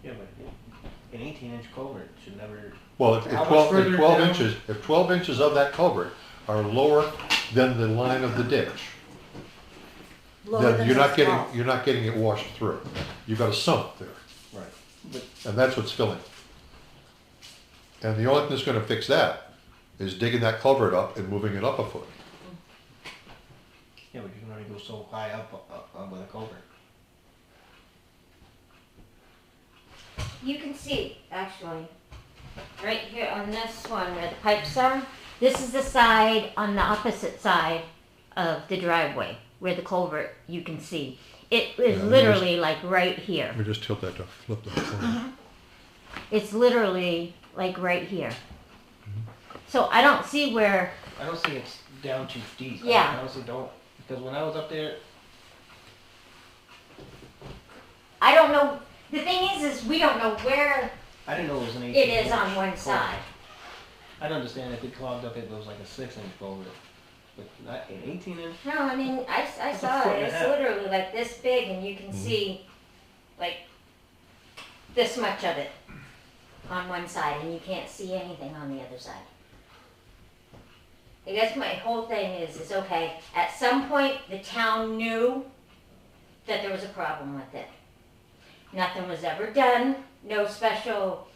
Yeah, but an 18-inch culvert should never. Well, if How much 12, further if 12 down? inches, if 12 inches of that culvert are lower than the line of the ditch, Lower then than you're not the getting, wall. you're not getting it washed through. You've got a sump there, Right. But and that's what's filling. And the only thing that's gonna fix that is digging that culvert up and moving it up a foot. yeah, but you can only go so high up with a culvert. You can see, actually, right here on this one where the pipes are, this is the side on the opposite side of the driveway where the culvert, you can see. It is Yeah, literally like right here. Let me just tilt that to flip the. It's literally like right here. So I don't see where, I don't see it's down too deep. Yeah. I honestly don't, because when I was up there, I don't know, the thing is we don't know where I didn't know it was an 18-inch. it is on one culvert. side. I'd understand if it clogged up, it was like a 6-inch culvert. Not an 18-inch. No, I mean, I It's a saw foot it, and a it's half. literally like this big and you can see like this much of it on one side and you can't see anything on the other side. I guess my whole thing is okay, at some point the town knew that there was a problem with it. Nothing was ever done, no special,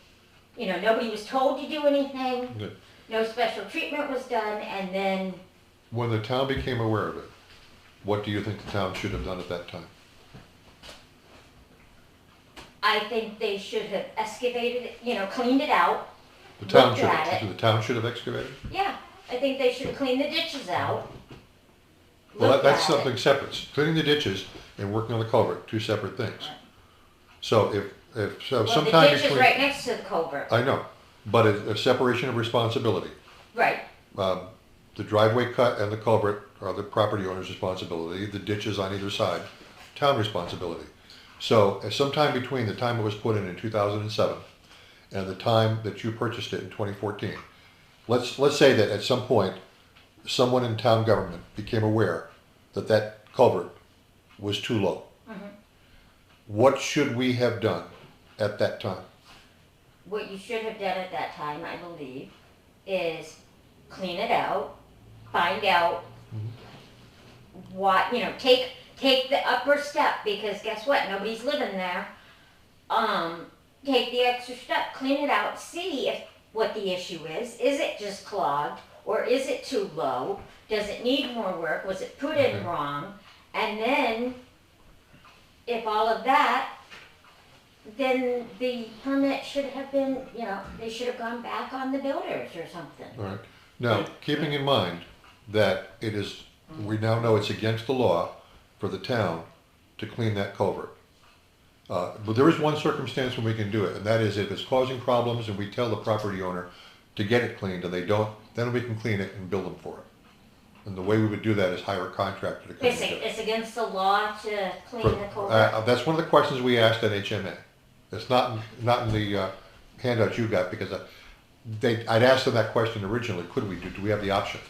nobody was told to do anything, Good. no special treatment was done, and then When the town became aware of it, what do you think the town should have done at that time? I think they should have excavated it, cleaned it out. The town Looked should at have, it. the town should have excavated? Yeah, I think they should clean the ditches out. Well, Looked that's at something it. separate. Cleaning the ditches and working on the culvert, two separate things. So Well, sometime the ditch is between, right next to the culvert. I know, but a separation of responsibility. Right, The driveway cut and the culvert are the property owner's responsibility, the ditches on either side, town responsibility. So sometime between the time it was put in 2007 and the time that you purchased it in 2014, let's say that at some point, someone in town government became aware that that culvert was too low. What should we have done at that time? what you should have done at that time, I believe, is clean it out, find out what, take the upper step, because guess what, nobody's living there. Take the extra step, clean it out, see what the issue is it just clogged, or is it too low, does it need more work, was it put in Okay. wrong, and then, if all of that, then the permit should have been, they should have gone back on the builders or something. All right. Now, keeping in mind that we now know it's against the law for the town to clean that culvert. But there is one circumstance when we can do it, and that is if it's causing problems and we tell the property owner to get it cleaned and they don't, then we can clean it and bill them for it. And the way we would do that is hire a contractor to come and do it. It's against the law to clean the culvert. That's one of the questions we asked NHMA. It's not in the handout you got because I'd asked them that question originally. Do we have the option?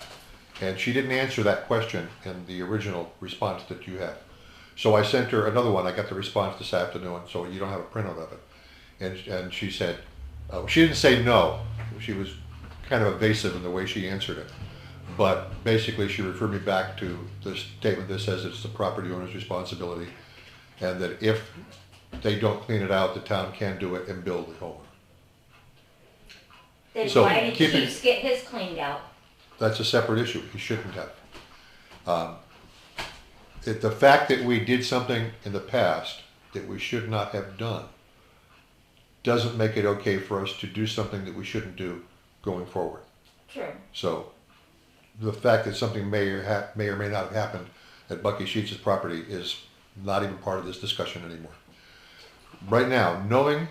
And she didn't answer that question in the original response that you have. So I sent her another one. I got the response this afternoon, so you don't have a printout of it. And she said, she didn't say no. She was kind of evasive in the way she answered it. But basically she referred me back to the statement that says it's the property owner's responsibility and that if they don't clean it out, the town can do it and bill the homeowner. Then So, why did keeping- Chiefs get his cleaned out? That's a separate issue. He shouldn't have. The fact that we did something in the past that we should not have done doesn't make it okay for us to do something that we shouldn't do going forward. True. So the fact that something may or may not have happened at Bucky Sheets' property is not even part of this discussion anymore. Right now, knowing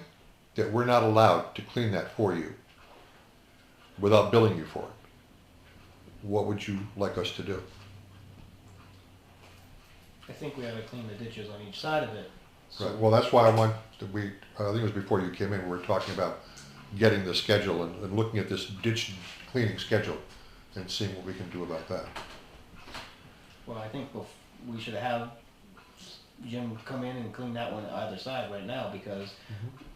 that we're not allowed to clean that for you without billing you for it, what would you like us to do? I think we ought to clean the ditches on each side of it. So Right. Well, that's why I think it was before you came in, we were talking about getting the schedule and looking at this ditch cleaning schedule and seeing what we can do about that. Well, I think we should have Jim come in and clean that one either side right now, because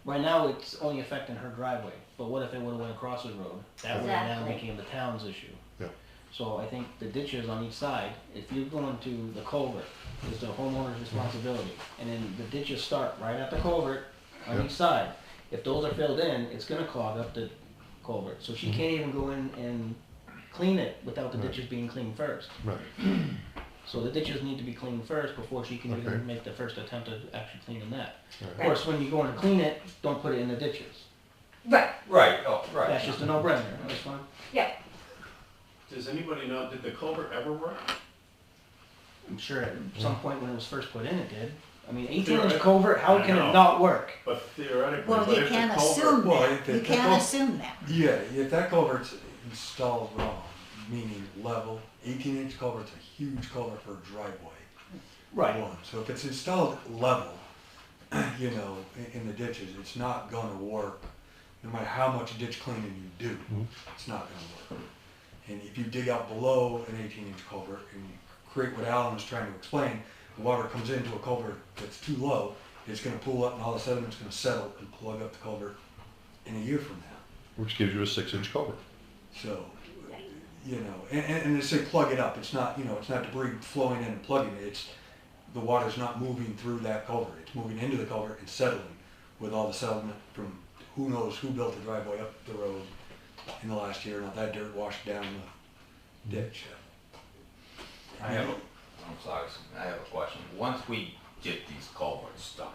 right now it's only affecting her driveway. But what if it would've went across the road? That would have now Exactly. became the town's issue. Yeah. So I think the ditches on each side, if you're going to the culvert, is the homeowner's responsibility. And then the ditches start right at the culvert on Yeah. each side. If those are filled in, it's gonna clog up the culvert. So she can't even go in and clean it without the Right. ditches being cleaned first. Right. So the ditches need to be cleaned first before she can Okay. even make the first attempt at actually cleaning that. Right. Of course, when you go in to clean it, don't put it in the ditches. Right. Right, oh, right. That's just a no-brainer, that's fine. Does anybody know, did the culvert ever work? I'm sure at some point when it was first put in, it did. I mean, 18-inch Theoretic- culvert, how I can know. it not work? But theoretically, Well, but you if the can't culvert, assume Well, that. if You it- can't well- assume that. Yeah, if that culvert's installed wrong, meaning level, 18-inch culvert's a huge culvert for a driveway. Right. One. So if it's installed level, in the ditches, it's not gonna work. No matter how much ditch cleaning you do, it's not gonna work. And if you dig out below an 18-inch culvert and you create what Allan was trying to explain, the water comes into a culvert that's too low, it's gonna pool up and all the sediment's gonna settle and plug up the culvert in a year from now. Which gives you a 6-inch culvert. So, you know, and they say plug it up, it's not, you know, it's not debris flowing in and plugging it, it's, the water's not moving through that culvert, it's moving into the culvert and settling with all the sediment from who knows who built the driveway up the road in the last year, and all that dirt washed down the ditch. I'm sorry, I have a question. Once we get these culverts done,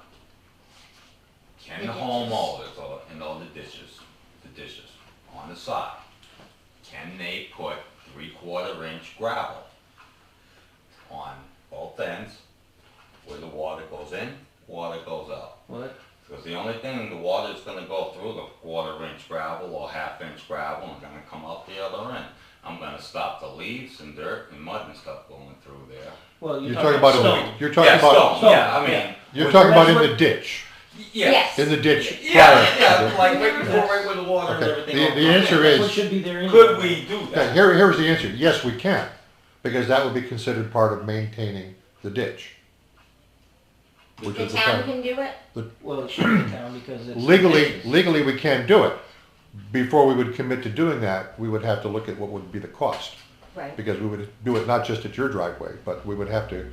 can The the ditches. homeowners and all the dishes on the side, can they put 3/4-inch gravel on both ends where the water goes in, water goes out? What? Because the only thing, the water's gonna go through the 1/4-inch gravel or 1/2-inch gravel and gonna come out the other end. I'm gonna stop the leaves and dirt and mud and stuff going through there. Well, You're talking about, stone. you're talking Yeah, about, stone, yeah, I mean. you're talking about in That's the ditch, Yes. in the ditch Yeah, prior. yeah, like right before, right where the water and Okay, everything. the will come answer in. is- What should be there anyway. Could we do Okay, that? here's the answer, yes, we can, because that would be considered part of maintaining the ditch. Which The is the town town. can do it? Well, it should be town because it's. Legally we can do it. Before we would commit to doing that, we would have to look at what would be the cost. Right. Because we would do it not just at your driveway, but we would have to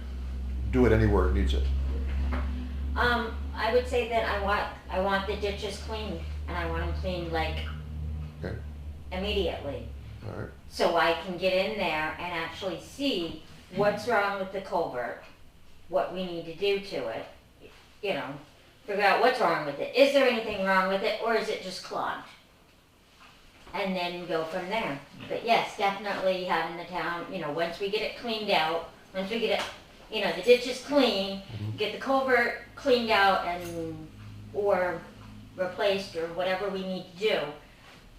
do it anywhere it needs it. I would say that I want the ditches cleaned, and I want them cleaned like Okay. immediately. All right, So I can get in there and actually see what's wrong with the culvert, what we need to do to it, you know, figure out what's wrong with it. Is there anything wrong with it, or is it just clogged? And then go from there. But yes, definitely having the town, you know, once we get it cleaned out, once we get it, you know, the ditch is clean, get the culvert cleaned out and, or replaced or whatever we need to do,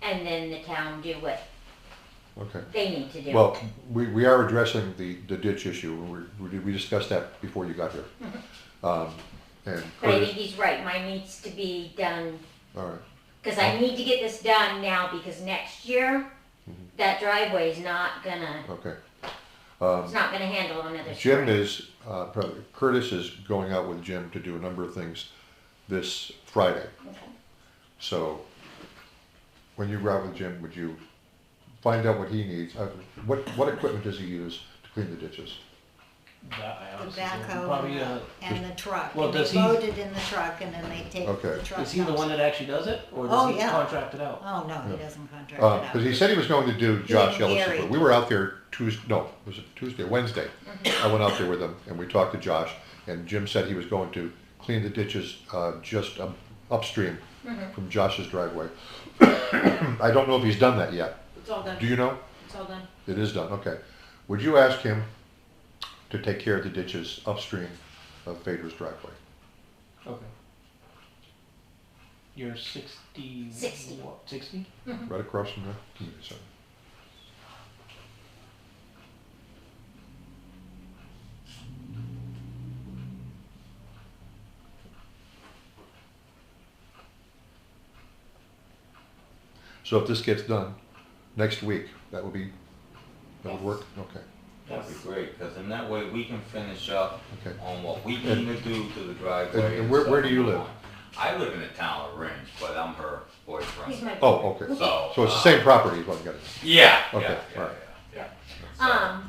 and then the town do what okay. they need to do. Well, we are addressing the ditch issue, and we discussed that before you got here. And But I Curtis, think he's right, mine needs to be done, all right, because I need to get this done now, because next year, that driveway is not gonna, okay. it's not gonna handle another Jim spring. is, Curtis is going out with Jim to do a number of things this Friday. Okay. So, when you go out with Jim, would you find out what he needs? What equipment does he use to clean the ditches? That I The honestly don't- backhoe Probably, and the truck. well, And does they he- load it in the truck and then they take Okay. the truck. is he the out. one that actually does it, or Oh, does he yeah. contract it out? Oh, no, he doesn't contract it out. Because he said he was going to do Josh and Ellis. Gary. We were out there Tuesday, no, was it Tuesday, Wednesday? I went out there with him and we talked to Josh, and Jim said he was going to clean the ditches just upstream from Josh's driveway. I don't know if he's done that yet. It's all done, Do you know? it's all done. It is done, okay. Would you ask him to take care of the ditches upstream of Fader's driveway? Okay. You're 60. 60. What, 60? Right across from the community center. So if this gets done next week, that would work? Okay, That'd be great, because in that way we can finish up okay. on what we And- need to do to the driveway. and where stuff do you and live? on. I live in the town of Ringe, but I'm her He's boyfriend. my. Oh, okay. So. So it's the same property is what I'm getting at. Yeah, Okay, yeah, all right. yeah.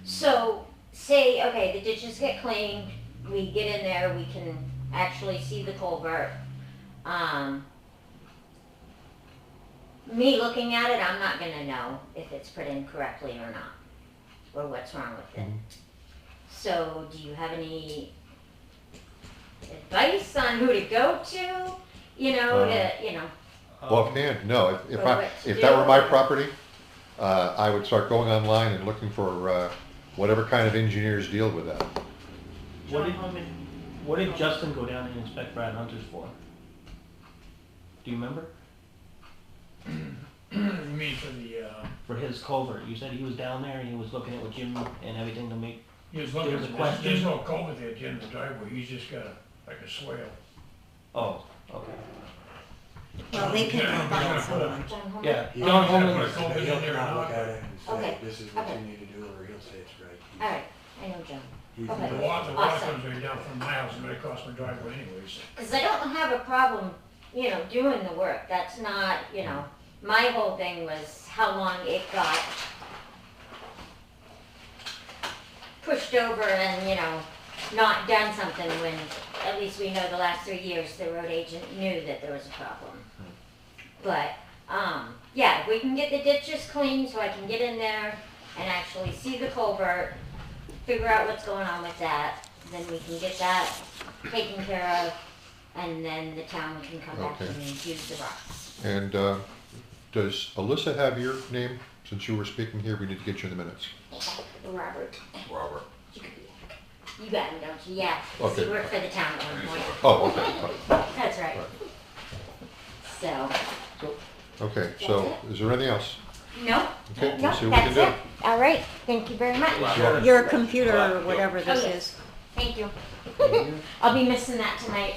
So, say, okay, the ditches get cleaned, we get in there, we can actually see the culvert. Me looking at it, I'm not gonna know if it's put in correctly or not, or what's wrong with it. So, do you have any advice on who to go to? You know, Offhand, no. If Or what to if that were my do. property, I would start going online and looking for whatever kind of engineers deal with that. What did Justin go down and inspect Brad Hunter's for? Do you remember? You mean for the, For his culvert, you said he was down there and he was looking at with Jim and everything to make. he was looking, There's a question. there's no culvert there at the end of the driveway, he's just got like a swale. Oh, okay. Well, Well, they can Yeah, find yeah. someone. John Holman? Yeah, He- John Holman Holman. was over He'll there come out, or look not? at it and say, Okay. this is what Okay. you need to do, or he'll say it's right. He's- Alright, I know John. he's- Okay. The water Awesome. comes right down from my house and right across my driveway anyways. Cause I don't have a problem, doing the work, that's not, my whole thing was how long it got pushed over and, not done something when, at least we know the last 3 years, the road agent knew that there was a problem. But, yeah, if we can get the ditches clean so I can get in there and actually see the culvert, figure out what's going on with that, then we can get that taken care of, and then the town can come back Okay. and use the rocks. And does Alissa have your name? Since you were speaking here, we need to get you in the minutes. Robert, Robert. you got him, don't you? Yeah, Okay. he worked for the town at one point. Oh, okay, fine. That's right. So, Okay, so is there anything else? no, Okay, no, we'll see what we can that's do. it. All right, thank you very much. Sure. Your computer or whatever this Oh, yes. is. Thank you. I'll be missing that tonight.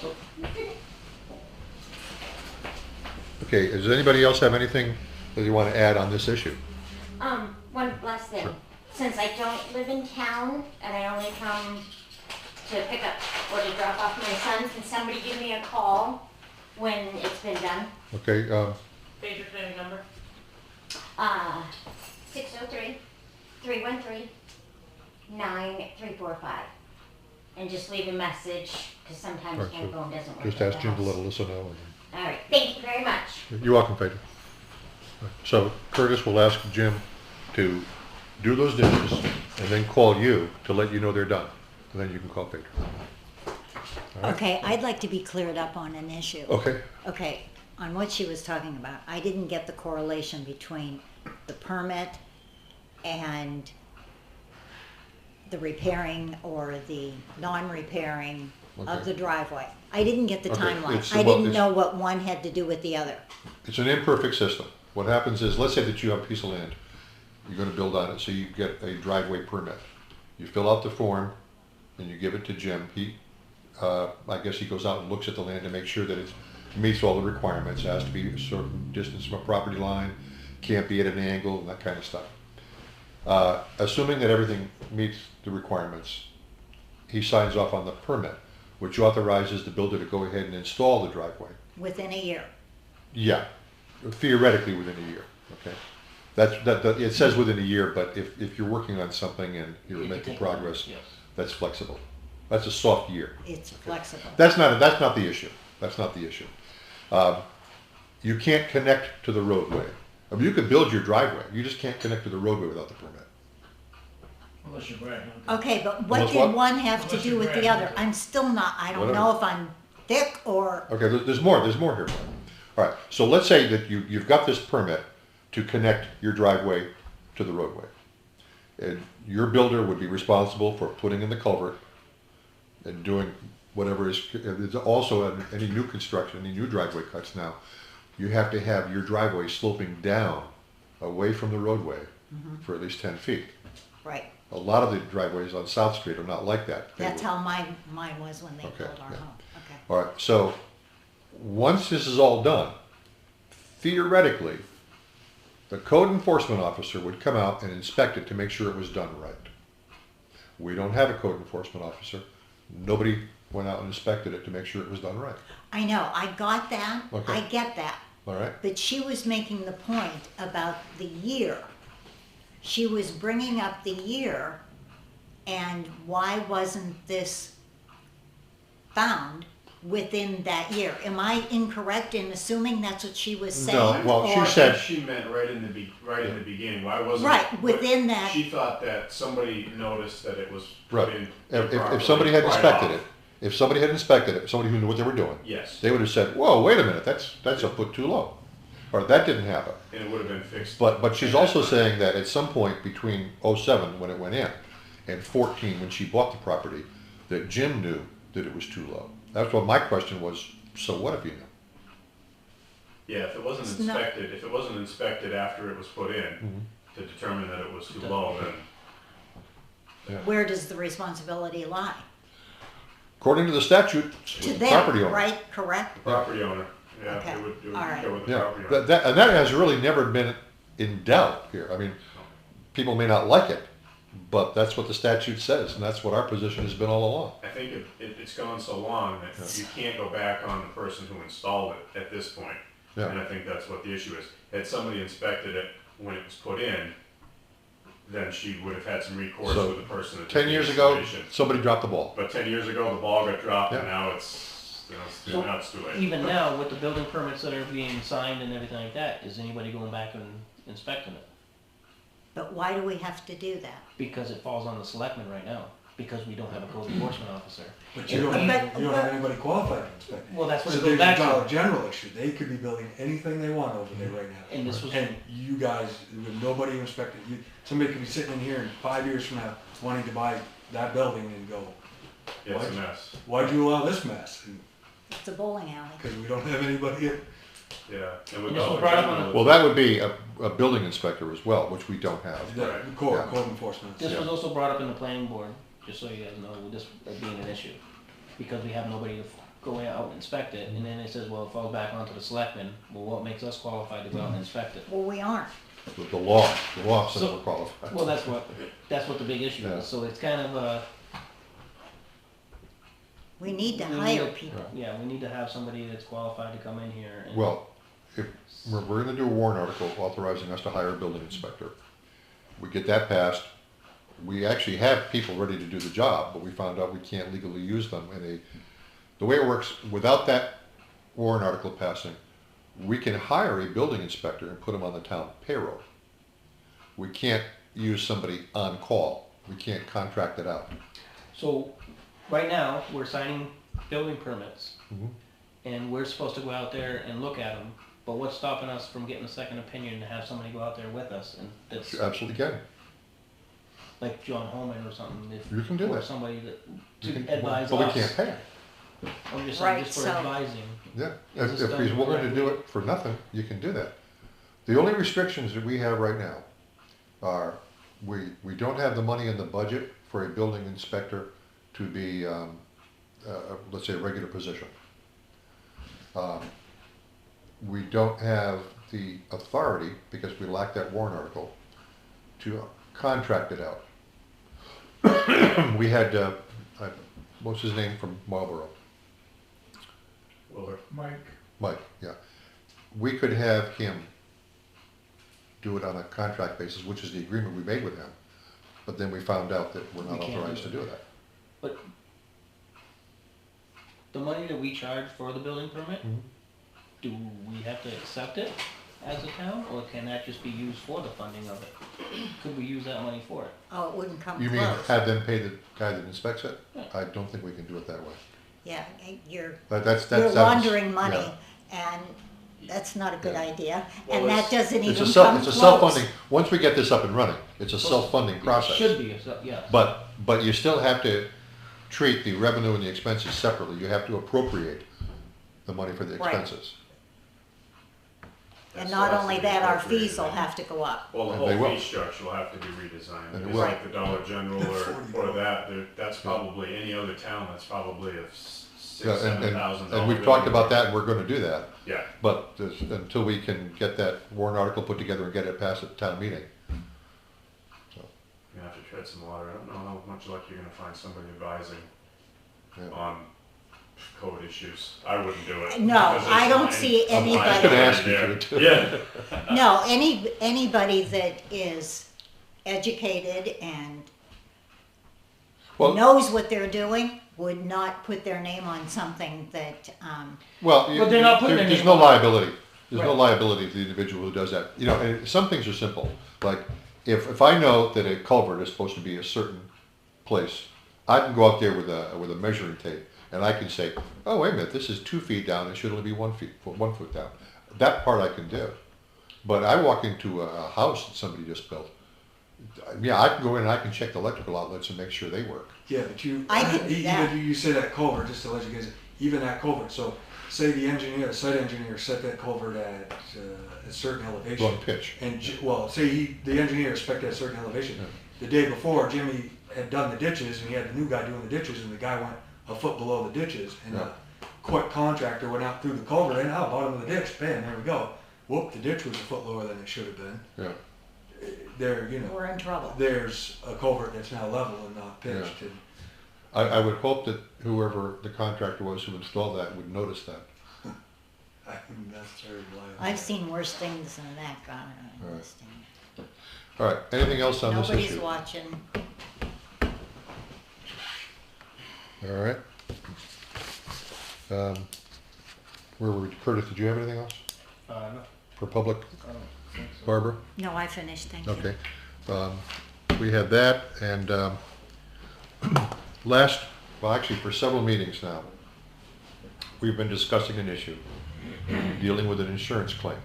Okay, does anybody else have anything that you want to add on this issue? One last thing. Sure. Since I don't live in town and I only come to pick up or to drop off my son, can somebody give me a call when it's been done? Okay, Phaser clearing number? 603-313-9345. And just leave a message, because sometimes Alright, my so phone doesn't work. just at ask the Jim to house. let Alyssa know. All right, thank you very much. You're welcome, Phaedra. So Curtis will ask Jim to do those dishes and then call you to let you know they're done. And then you can call Phaedra. All right? Okay, I'd like to be cleared up on an issue. Okay, Okay, on what she was talking about, I didn't get the correlation between the permit and the repairing or the non-repairing Okay. of the driveway. I didn't get the Okay, timeline. it's- I well, didn't it's- know what one had to do with the other. it's an imperfect system. What happens is, let's say that you have a piece of land, you're gonna build on it, so you get a driveway permit. You fill out the form and you give it to Jim. I guess he goes out and looks at the land to make sure that it meets all the requirements. It has to be a certain distance from a property line, can't be at an angle, and that kind of stuff. Assuming that everything meets the requirements, he signs off on the permit, which authorizes the builder to go ahead and install the driveway. Within a year. Yeah, theoretically within a year, okay? It says within a year, but if you're working on something and you're It could making take longer, progress, yes. that's flexible. That's a soft year. It's flexible. That's not the issue. That's not the issue. You can't connect to the roadway. I mean, you could build your driveway, you just can't connect to the roadway without the permit. Unless you're Brad, huh? Okay, but what Unless did what? one have to Unless do you're with the Brad. other? I'm still not, I don't Whatever. know if I'm thick or, Okay, there's more here. All right, so let's say that you've got this permit to connect your driveway to the roadway. And your builder would be responsible for putting in the culvert and doing whatever is, there's also any new construction, any new driveway cuts now, you have to have your driveway sloping down away from the roadway for at least 10 feet. right. A lot of the driveways on South Street are not like that. They That's were- how mine was when they Okay, built our yeah. home. Okay. All right, so once this is all done, theoretically, the code enforcement officer would come out and inspect it to make sure it was done right. We don't have a code enforcement officer. Nobody went out and inspected it to make sure it was done right. I know, I got that, Okay. I get that. All right? But she was making the point about the year. She was bringing up the year, and why wasn't this found within that year? Am I incorrect in assuming that's what she was saying? No, well, she Or- said- She meant right in the beginning. Why wasn't? Right, within that. She thought that somebody noticed that it was Right. put in If improperly somebody had right inspected off. it, if somebody had inspected it, somebody who knew what they were doing, Yes, they would have said, whoa, wait a minute, that's a foot too low. Or that didn't happen. and it would have been fixed. But she's also saying that at some point between '07 when it went in and 14 when she bought the property, that Jim knew that it was too low. That's what my question was, so what if you knew? Yeah, if it wasn't It's not- inspected after it was put in to determine that it was too low, then Where does the responsibility lie? According to the statute, it's To the them, property owner. right, correct? property owner. Yeah, Okay. it would All right. go with the Yeah, property owner. and that has really never been in doubt here. I mean, people may not like it, but that's what the statute says, and that's what our position has been all along. I think it's gone so long that you can't go back on the person who installed it at this point. Yeah. And I think that's what the issue is. Had somebody inspected it when it was put in, then she would have had some recourse So, with the person that did 10 the years ago, installation. somebody dropped the ball. But 10 years ago, the ball got dropped, and Yeah. now it's, So, now it's too late. Even now, with the building permits that are being signed and everything like that, is anybody going back and inspecting it? But why do we have to do that? Because it falls on the selectmen right now, because we don't have a code enforcement officer. But you don't have But- anybody qualified to inspect it. Well, that's what So it goes there's back a Dollar to. General issue. They could be building anything they want over there right now. And this was, And you guys, with nobody inspected, somebody could be sitting in here in 5 years from now wanting to buy that building and go, Yeah, it's a mess. why'd you allow this mess? It's a bowling alley. Because we don't have anybody. Yeah. And with And this was Dollar brought up on General, Well, that would be a building inspector as well, which we don't have. Right. Code Yeah. enforcement. this was also brought up in the planning board, just so you guys know, with this being an issue. Because we have nobody to go out and inspect it, and then it says, well, it falls back onto the selectmen. Well, what makes us qualified to go out and inspect it? Well, we aren't. The law says So- we're qualified. Well, that's what the big issue Yeah. is, so it's kind of, We need to we hire need- people. yeah, we need to have somebody that's qualified to come in here and. Well, if, we're gonna do a warrant article authorizing us to hire a building inspector. We get that passed, we actually have people ready to do the job, but we found out we can't legally use them the way it works, without that warrant article passing, we can hire a building inspector and put him on the town payroll. We can't use somebody on call, we can't contract it out. So, right now, we're signing building permits, Mhm. and we're supposed to go out there and look at them, but what's stopping us from getting a second opinion to have somebody go out there with us, and that's, You absolutely can. like John Holman or something, if. You can do or that. somebody that, You to can- advise us. But we can't pay him. I'm just Right, saying, just for so- advising. Yeah, Is if this he's done willing to do correctly? it for nothing, you can do that. The only restrictions that we have right now are, we don't have the money in the budget for a building inspector to be, let's say, a regular position. We don't have the authority, because we lack that warrant article, to contract it out. We had, what's his name from Marlboro? Willard. Mike, yeah. We could have him do it on a contract basis, which is the agreement we made with him. But then we found out that we're not We can't authorized to do do that. But the money that we charge for the building permit, Mhm. do we have to accept it as a town, or can that just be used for the funding of it? Could we use that money for it? Oh, it wouldn't come You mean close. have them pay the guy that inspects it? Yeah. I don't think we can do it that way. Yeah, you're That's laundering money, yeah. and that's not a good Yeah. idea. Well, And that it's- doesn't It's even a come it's a close. self-funding, once we get this up and running, it's a self-funding It process. should be, yes. But you still have to treat the revenue and the expenses separately. You have to appropriate the money for the Right. expenses. And That's not what has only to be that, our appropriated. fees will have to go up. Well, the And they whole will. fee structure will have to be redesigned, And it because will. like the Dollar General or $40. that, that's probably, any other town, that's probably a Yeah, $6,000, $7,000. and we've talked about that, and we're gonna do that. Yeah, But until we can get that warrant article put together and get it passed at the town meeting. you have to tread some water. I don't know how much luck you're gonna find somebody advising Yeah. on code issues. I wouldn't do it. No, because I there's don't line- see line anybody- I was gonna ask you there. to. Yeah. No, anybody that is educated and Well, knows what they're doing would not put their name on something that, well, But they're not putting their there's name no on it. liability. There's no Right. liability to the individual who does that. You know, and some things are simple. Like, if I know that a culvert is supposed to be a certain place, I can go out there with a measuring tape, and I can say, oh, wait a minute, this is 2 feet down, it should only be 1 foot down. That part I can do. But I walk into a house that somebody just built. Yeah, I can go in and I can check the electrical outlets and make sure they work. Yeah, but you, I could do that. even you say that culvert, just to let you guys, even that culvert, so say the engineer, the site engineer set that culvert at a certain elevation. Wrong pitch. And, well, say the engineer spec'd at a certain elevation. Yeah. The day before, Jimmy had done the ditches, and he had the new guy doing the ditches, and the guy went a foot below the ditches, and Yeah. quick contractor went out through the culvert and out bottom of the ditch, bam, there we go. Whoop, the ditch was a foot lower than it should have been. Yeah. There, you know, We're in trouble. there's a culvert that's now level and not pitched. Yeah. And I would hope that whoever the contractor was who installed that would notice that. I wouldn't necessarily blame them. I've seen worse things than that gone on Right. this thing. All right, anything else on this Nobody's issue? watching. All right. Where were we? Curtis, did you have anything else No, for public? I don't think so. Barbara? No, I finished, thank you. Okay. We had that, and actually for several meetings now, we've been discussing an issue, dealing with an insurance claim.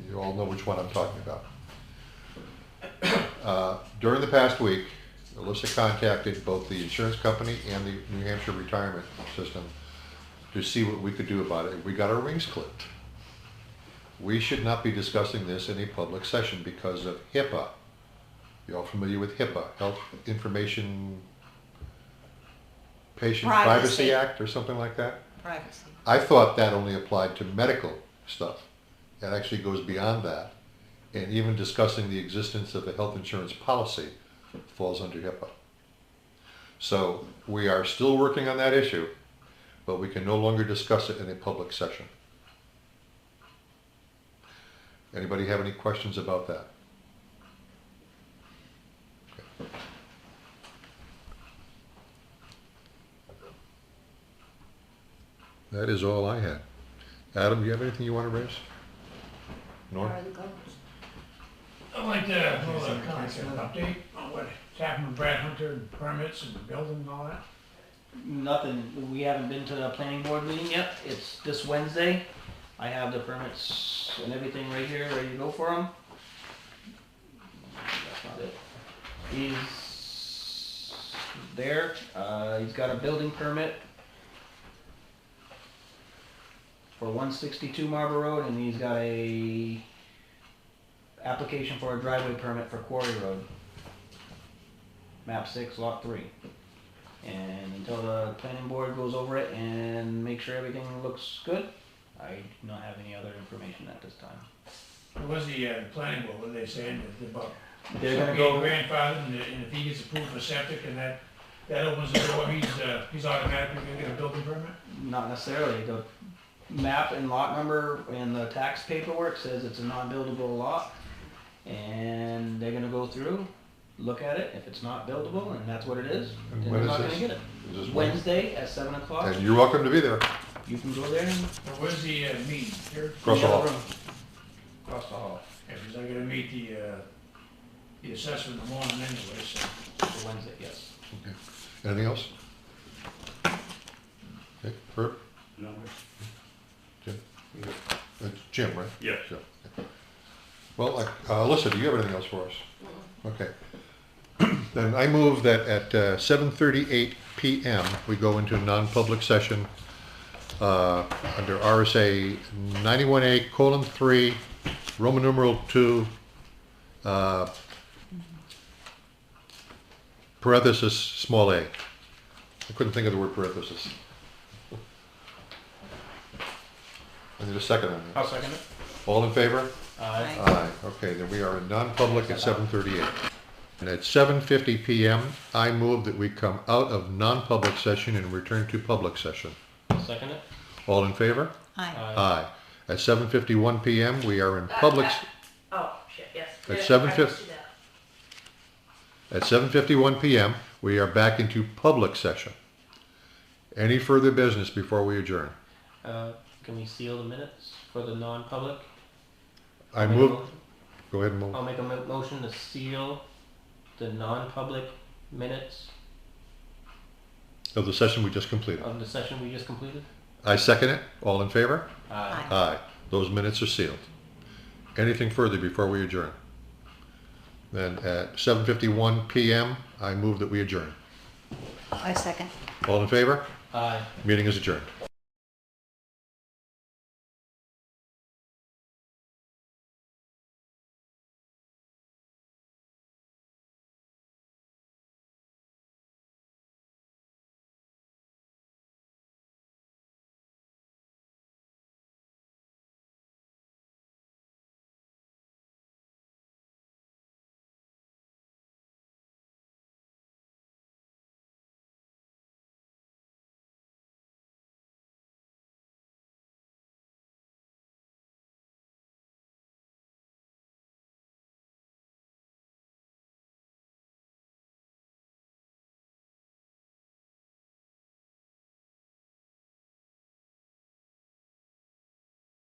You all know which one I'm talking about. During the past week, Alissa contacted both the insurance company and the New Hampshire retirement system to see what we could do about it. We got our wings clipped. We should not be discussing this in a public session because of HIPAA. You all familiar with HIPAA, Health Information Patient Privacy Act or something like that? Privacy. I thought that only applied to medical stuff. It actually goes beyond that. And even discussing the existence of a health insurance policy falls under HIPAA. So we are still working on that issue, but we can no longer discuss it in a public session. Anybody have any questions about that? Okay. That is all I had. Adam, do you have anything you want to raise? Norm? Where are the goats? I'd like to have a kind of an update on what's happened with Brad Hunter and permits and the building and all that. Nothing, we haven't been to the planning board meeting yet, it's this Wednesday. I have the permits and everything right here, ready to go for him. That's not it. He's there, he's got a building permit for 162 Marble Road, and he's got a application for a driveway permit for Quarry Road. Map 6, Lot 3. And until the planning board goes over it and make sure everything looks good, I do not have any other information at this time. What was the planning board, what are they saying about They're gonna being go, grandfathered and if he gets approved for septic and that opens the door, he's automatically gonna get a building permit? not necessarily, the map and lot number and the tax paperwork says it's a non-buildable lot. And they're gonna go through, look at it, if it's not buildable and that's what it is, And then when they're is not gonna this? get it. Is this Wednesday at 7 o'clock, And you're welcome to be there. you can go there and. Well, where's the meeting, here? Across the hall. Across the hall, Yeah, because I gotta meet the assessor in the morning anyway, so. for Wednesday, yes. Okay. Anything else? Okay, Herb? No. Jim? Jim, right? Yeah. Jim. Well, Alyssa, do you have anything else for us? Okay. Then I move that at 7:38 p.m. we go into non-public session under RSA 91A:3, Roman numeral 2, parenthesis small a. I couldn't think of the word parenthesis. I need a second on that. I'll second it. All in favor? Aye. Aye. Okay, then we are in non-public at 7:38. And at 7:50 p.m., I move that we come out of non-public session and return to public session. Second it. All in favor? Aye. Aye. At 7:51 p.m., we are in public, Oh, shit, yes. At Yeah, 7:50 I see that. at 7:51 p.m., we are back into public session. Any further business before we adjourn? Can we seal the minutes for the non-public? I move, go ahead and move. I'll make a motion to seal the non-public minutes Of the session we just completed. of the session we just completed. I second it. All in favor? Aye. Aye. Those minutes are sealed. Anything further before we adjourn? Then at 7:51 p.m., I move that we adjourn. I second. All in favor? Aye. Meeting is adjourned.